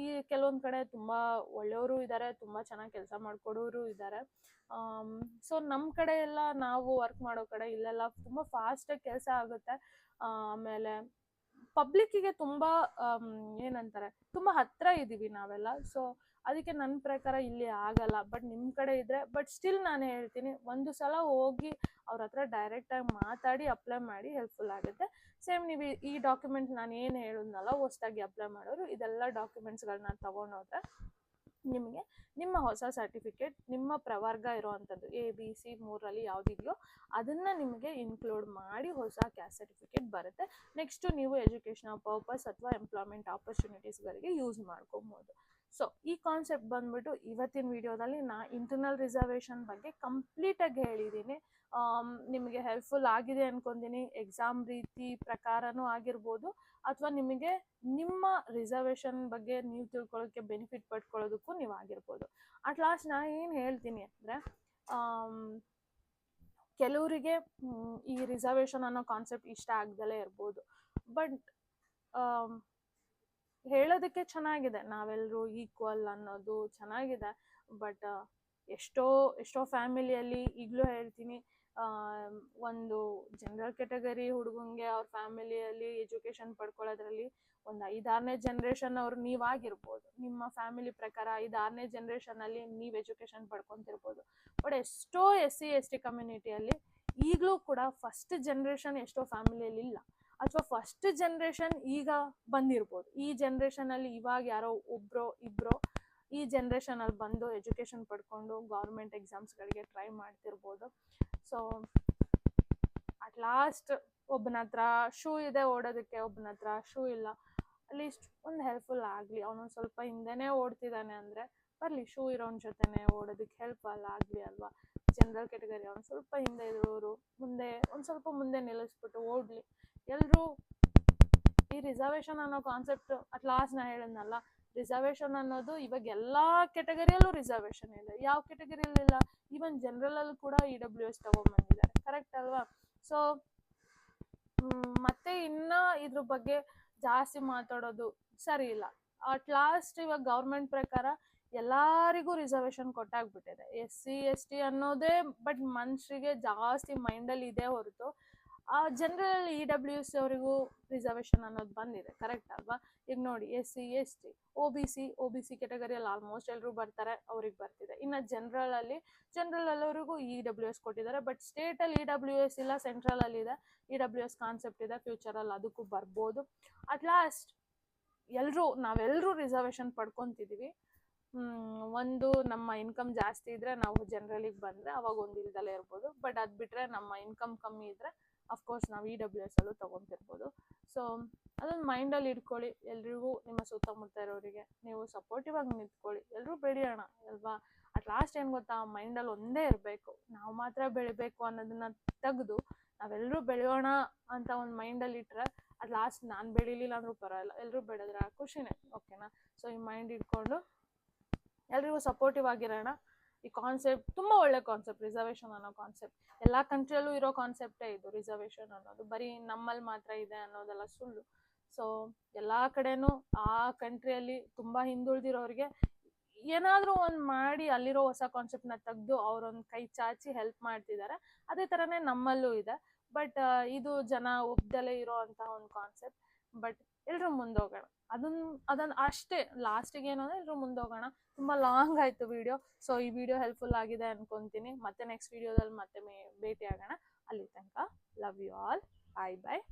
ಈ ಕೆಲವೊಂದು ಕಡೆ ತುಂಬ ಒಳ್ಳೆಯವರು ಇದ್ದಾರೆ, ತುಂಬ ಚೆನ್ನಾಗಿ ಕೆಲಸ ಮಾಡಿಕೊಡೋರು ಇದ್ದಾರೆ. ಸೊ ನಮ್ಮ ಕಡೆ ಎಲ್ಲ ನಾವು ವರ್ಕ್ ಮಾಡೋ ಕಡೆ ಇಲ್ಲೆಲ್ಲ ತುಂಬ ಫಾಸ್ಟಾಗಿ ಕೆಲಸ ಆಗುತ್ತೆ. ಆಮೇಲೆ ಪಬ್ಲಿಕ್ಕಿಗೆ ತುಂಬ ಏನಂತಾರೆ, ತುಂಬ ಹತ್ತಿರ ಇದ್ದೀವಿ ನಾವೆಲ್ಲ. ಸೊ ಅದಕ್ಕೆ ನನ್ನ ಪ್ರಕಾರ ಇಲ್ಲಿ ಆಗಲ್ಲ. ಬಟ್ ನಿಮ್ಮ ಕಡೆ ಇದ್ದರೆ, ಬಟ್ ಸ್ಟಿಲ್ ನಾನು ಹೇಳ್ತೀನಿ, ಒಂದು ಸಲ ಹೋಗಿ ಅವ್ರ ಹತ್ರ ಡೈರೆಕ್ಟಾಗಿ ಮಾತಾಡಿ ಅಪ್ಲೈ ಮಾಡಿ, ಹೆಲ್ಪ್ಫುಲ್ ಆಗುತ್ತೆ. ಸೇಮ್ ನೀವು ಈ ಡಾಕ್ಯುಮೆಂಟ್ಸ್ ನಾನು ಏನು ಹೇಳಿದ್ನಲ್ಲ ಹೊಸದಾಗಿ ಅಪ್ಲೈ ಮಾಡೋರು, ಇದೆಲ್ಲ ಡಾಕ್ಯುಮೆಂಟ್ಸ್ಗಳನ್ನ ತೊಗೊಂಡೋದ್ರೆ ನಿಮಗೆ ನಿಮ್ಮ ಹೊಸ ಸರ್ಟಿಫಿಕೇಟ್, ನಿಮ್ಮ ಪ್ರವರ್ಗ ಇರೋವಂಥದ್ದು ABC 3ರಲ್ಲಿ ಯಾವುದಿದೆಯೋ ಅದನ್ನು ನಿಮಗೆ ಇನ್ಕ್ಲೂಡ್ ಮಾಡಿ ಹೊಸ ಕ್ಯಾಸ್ಟ್ ಸರ್ಟಿಫಿಕೇಟ್ ಬರುತ್ತೆ. ನೆಕ್ಸ್ಟು ನೀವು ಎಜುಕೇಷನಲ್ ಪರ್ಪಸ್ ಅಥವಾ ಎಂಪ್ಲಾಯ್ಮೆಂಟ್ ಆಪರ್ಚುನಿಟೀಸ್ಗಳಿಗೆ ಯೂಸ್ ಮಾಡ್ಕೊಬೋದು. ಸೊ ಈ ಕಾನ್ಸೆಪ್ಟ್ ಬಂದ್ಬಿಟ್ಟು ಇವತ್ತಿನ ವಿಡಿಯೋದಲ್ಲಿ ಇಂಟರ್ನಲ್ ರಿಸರ್ವೇಷನ್ ಬಗ್ಗೆ ಕಂಪ್ಲೀಟಾಗಿ ಹೇಳಿದ್ದೀನಿ. ನಿಮಗೆ ಹೆಲ್ಪ್ಫುಲ್ ಆಗಿದೆ ಅನ್ಕೊಂತೀನಿ. ಎಕ್ಸಾಮ್ ರೀತಿ ಪ್ರಕಾರನೂ ಆಗಿರ್ಬೋದು, ಅಥವಾ ನಿಮಗೆ ನಿಮ್ಮ ರಿಸರ್ವೇಷನ್ ಬಗ್ಗೆ ನೀವು ತಿಳ್ಕೊಳ್ಳೋಕ್ಕೆ ಬೆನಿಫಿಟ್ ಪಡ್ಕೊಳ್ಳೋದಕ್ಕೂ ನೀವು ಆಗಿರ್ಬೋದು. ಅಟ್ ಲಾಸ್ಟ್ ನಾನು ಏನು ಹೇಳ್ತೀನಿ ಅಂದರೆ, ಕೆಲವರಿಗೆ ಈ ರಿಸರ್ವೇಷನ್ ಅನ್ನೋ ಕಾನ್ಸೆಪ್ಟ್ ಇಷ್ಟ ಆಗ್ದಲೇ ಇರ್ಬೋದು. ಬಟ್ ಹೇಳೋದಕ್ಕೆ ಚೆನ್ನಾಗಿದೆ, ನಾವೆಲ್ಲರೂ ಈಕ್ವಲ್ ಅನ್ನೋದು ಚೆನ್ನಾಗಿದೆ. ಬಟ್ ಎಷ್ಟೋ ಫ್ಯಾಮಿಲಿಯಲ್ಲಿ ಈಗಲೂ ಹೇಳ್ತೀನಿ, ಒಂದು ಜನರಲ್ ಕೆಟಗರಿ ಹುಡುಗಂಗೆ ಅವ್ರ ಫ್ಯಾಮಿಲಿಯಲ್ಲಿ ಎಜುಕೇಷನ್ ಪಡ್ಕೊಳ್ಳೋದ್ರಲ್ಲಿ ಒಂದು 5-6ನೇ ಜನ್ರೇಷನ್ ಅವ್ರು ನೀವಾಗಿರ್ಬೋದು. ನಿಮ್ಮ ಫ್ಯಾಮಿಲಿ ಪ್ರಕಾರ 5-6ನೇ ಜನ್ರೇಷನಲ್ಲಿ ನೀವು ಎಜುಕೇಷನ್ ಪಡ್ಕೊತಿರ್ಬೋದು. ಬಟ್ ಎಷ್ಟೋ SC ST ಕಮ್ಯುನಿಟಿಯಲ್ಲಿ ಈಗಲೂ ಕೂಡ ಫಸ್ಟ್ ಜನ್ರೇಷನ್ ಎಷ್ಟೋ ಫ್ಯಾಮಿಲಿಯಲ್ಲಿ ಇಲ್ಲ, ಅಥವಾ ಫಸ್ಟ್ ಜನ್ರೇಷನ್ ಈಗ ಬಂದಿರ್ಬೋದು. ಈ ಜನ್ರೇಷನಲ್ಲಿ ಇವಾಗ ಯಾರೋ ಒಬ್ಬರೋ ಇಬ್ಬರೋ ಈ ಜನ್ರೇಷನಲ್ಲಿ ಬಂದು ಎಜುಕೇಷನ್ ಪಡ್ಕೊಂಡು ಗೌರ್ಮೆಂಟ್ ಎಕ್ಸಾಮ್ಸ್ಗಳಿಗೆ ಟ್ರೈ ಮಾಡ್ತಿರ್ಬೋದು. ಸೊ ಅಟ್ ಲಾಸ್ಟ್ ಒಬ್ಬನ ಹತ್ರ ಶೂ ಇದೆ ಓಡೋದಕ್ಕೆ, ಒಬ್ಬನ ಹತ್ರ ಶೂ ಇಲ್ಲ. ಅಟ್ಲೀಸ್ಟ್ ಒಂದು ಹೆಲ್ಪ್ಫುಲ್ ಆಗಲಿ. ಅವನೊಂದು ಸ್ವಲ್ಪ ಹಿಂದೆನೇ ಓಡ್ತಿದ್ದಾನೆ ಅಂದರೆ ಬರಲಿ, ಶೂ ಇರೋನ ಜೊತೆನೇ ಓಡೋದಕ್ಕೆ ಹೆಲ್ಪ್ ಆಗಲಿ ಅಲ್ವಾ. ಜನರಲ್ ಕೆಟಗರಿ ಅವ್ನು ಸ್ವಲ್ಪ ಹಿಂದೆ ಇರೋರು ಮುಂದೆ ಒಂದು ಸ್ವಲ್ಪ ಮುಂದೆ ನಿಲ್ಲಿಸ್ಬಿಟ್ಟು ಓಡಲಿ. ಎಲ್ಲರೂ ಈ ರಿಸರ್ವೇಷನ್ ಅನ್ನೋ ಕಾನ್ಸೆಪ್ಟ್ ಅಟ್ ಲಾಸ್ಟ್ ನಾ ಹೇಳಿದ್ನಲ್ಲ, ರಿಸರ್ವೇಷನ್ ಅನ್ನೋದು ಇವಾಗ ಎಲ್ಲ ಕೆಟಗರಿಯಲ್ಲೂ ರಿಸರ್ವೇಷನ್ ಇದೆ. ಯಾವ ಕೆಟಗರಿಯಲ್ಲಿಲ್ಲ? ಈವನ್ ಜನರಲಲ್ಲೂ ಕೂಡ EWS ತಗೊಂಡ್ಬಂದಿದ್ದಾರೆ, ಕರೆಕ್ಟ್ ಅಲ್ವಾ? ಸೊ ಮತ್ತೆ ಇನ್ನು ಇದ್ರ ಬಗ್ಗೆ ಜಾಸ್ತಿ ಮಾತಾಡೋದು ಸರಿ ಇಲ್ಲ. ಅಟ್ ಲಾಸ್ಟ್ ಇವಾಗ ಗೌರ್ಮೆಂಟ್ ಪ್ರಕಾರ ಎಲ್ಲರಿಗೂ ರಿಸರ್ವೇಷನ್ ಕೊಟ್ಟಾಗ್ಬಿಟ್ಟಿದೆ. SC ST ಅನ್ನೋದೇ ಬಟ್ ಮನುಷ್ಯರಿಗೆ ಜಾಸ್ತಿ ಮೈಂಡಲ್ಲಿ ಇದೆ ಹೊರತು ಜನರಲ್ EWS ಅವರಿಗೂ ರಿಸರ್ವೇಷನ್ ಅನ್ನೋದು ಬಂದಿದೆ, ಕರೆಕ್ಟ್ ಅಲ್ವಾ? ಈಗ ನೋಡಿ, SC ST OBC ಕೆಟಗರಿಯಲ್ಲಿ ಆಲ್ಮೋಸ್ಟ್ ಎಲ್ಲರೂ ಬರ್ತಾರೆ, ಅವ್ರಿಗೆ ಬರ್ತಿದೆ. ಇನ್ನು ಜನರಲ್ ಅವರಿಗೂ EWS ಕೊಟ್ಟಿದ್ದಾರೆ. ಬಟ್ ಸ್ಟೇಟಲ್ಲಿ EWS ಇಲ್ಲ, ಸೆಂಟ್ರಲಲ್ಲಿ ಇದೆ. EWS ಕಾನ್ಸೆಪ್ಟ್ ಇದೆ, ಫ್ಯೂಚರಲ್ಲಿ ಅದಕ್ಕೂ ಬರ್ಬೋದು. ಅಟ್ ಲಾಸ್ಟ್ ನಾವೆಲ್ಲರೂ ರಿಸರ್ವೇಷನ್ ಪಡ್ಕೊತಿದ್ದೀವಿ. ಒಂದು ನಮ್ಮ ಇನ್ಕಮ್ ಜಾಸ್ತಿ ಇದ್ದರೆ ನಾವು ಜನರಲಿಗೆ ಬಂದರೆ ಅವಾಗ ಒಂದು ಇಲ್ದಲೇ ಇರ್ಬೋದು. ಬಟ್ ಅದು ಬಿಟ್ಟರೆ ನಮ್ಮ ಇನ್ಕಮ್ ಕಮ್ಮಿ ಇದ್ದರೆ ಅಫ್ಕೋರ್ಸ್ ನಾವು EWS ಅಲ್ಲೂ ತೊಗೊತಿರ್ಬೋದು. ಸೊ ಅದೊಂದು ಮೈಂಡಲ್ಲಿ ಇಟ್ಕೊಳ್ಳಿ. ಎಲ್ರಿಗೂ ನಿಮ್ಮ ಸುತ್ತಮುತ್ತ ಇರೋರಿಗೆ ನೀವು ಸಪೋರ್ಟಿವ್ ಆಗಿ ನಿಂತ್ಕೊಳ್ಳಿ. ಎಲ್ಲರೂ ಬೆಳೆಯೋಣ ಅಲ್ವಾ. ಅಟ್ ಲಾಸ್ಟ್ ಏನು ಗೊತ್ತಾ, ಮೈಂಡಲ್ಲಿ ಒಂದೇ ಇರಬೇಕು, ನಾವು ಮಾತ್ರ ಬೆಳಿಬೇಕು ಅನ್ನೋದನ್ನ ತೆಗೆದು ನಾವೆಲ್ಲರೂ ಬೆಳೆಯೋಣ ಅಂತ ಒಂದು ಮೈಂಡಲ್ಲಿ ಇಟ್ಟರೆ ಅಟ್ ಲಾಸ್ಟ್ ನಾನು ಬೆಳೀಲಿಲ್ಲ ಅಂದರೂ ಪರವಾಗಿಲ್ಲ, ಎಲ್ಲರೂ ಬೆಳೆದ್ರೆ ಖುಷಿನೇ, ಓಕೆನಾ. ಸೊ ಈ ಮೈಂಡ್ ಇಟ್ಕೊಂಡು ಎಲ್ರಿಗೂ ಸಪೋರ್ಟಿವ್ ಆಗಿರೋಣ. ಈ ಕಾನ್ಸೆಪ್ಟ್ ತುಂಬ ಒಳ್ಳೆ ಕಾನ್ಸೆಪ್ಟ್, ರಿಸರ್ವೇಷನ್ ಅನ್ನೋ ಕಾನ್ಸೆಪ್ಟ್. ಎಲ್ಲ ಕಂಟ್ರಿಯಲ್ಲೂ ಇರೋ ಕಾನ್ಸೆಪ್ಟೇ ಇದು, ರಿಸರ್ವೇಷನ್ ಅನ್ನೋದು. ಬರೀ ನಮ್ಮಲ್ಲಿ ಮಾತ್ರ ಇದೆ ಅನ್ನೋದೆಲ್ಲ ಸುಳ್ಳು. ಸೊ ಎಲ್ಲ ಕಡೆನೂ ಆ ಕಂಟ್ರಿಯಲ್ಲಿ ತುಂಬ ಹಿಂದುಳಿದಿರೋರಿಗೆ ಏನಾದರೂ ಒಂದು ಮಾಡಿ ಅಲ್ಲಿರೋ ಹೊಸ ಕಾನ್ಸೆಪ್ಟನ್ನ ತೆಗೆದು ಅವರೊಂದು ಕೈ ಚಾಚಿ ಹೆಲ್ಪ್ ಮಾಡ್ತಿದ್ದಾರೆ. ಅದೇ ಥರನೇ ನಮ್ಮಲ್ಲೂ ಇದೆ. ಬಟ್ ಇದು ಜನ ಒಪ್ದಲೇ ಇರೋ ಅಂಥ ಒಂದು ಕಾನ್ಸೆಪ್ಟ್. ಬಟ್ ಎಲ್ಲರೂ ಮುಂದೋಗೋಣ. ಅದನ್ನು ಅಷ್ಟೇ ಲಾಸ್ಟಿಗೆ ಏನು ಅಂದರೆ ಎಲ್ಲರೂ ಮುಂದೋಗೋಣ. ತುಂಬ ಲಾಂಗ್ ಆಯಿತು ವಿಡಿಯೋ. ಸೊ ಈ ವಿಡಿಯೋ ಹೆಲ್ಪ್ಫುಲ್ ಆಗಿದೆ ಅನ್ಕೊತೀನಿ. ಮತ್ತೆ ನೆಕ್ಸ್ಟ್ ವಿಡಿಯೋದಲ್ಲಿ ಮತ್ತೆ ಭೇಟಿ ಆಗೋಣ. ಅಲ್ಲಿ ತನಕ love you all. Bye bye.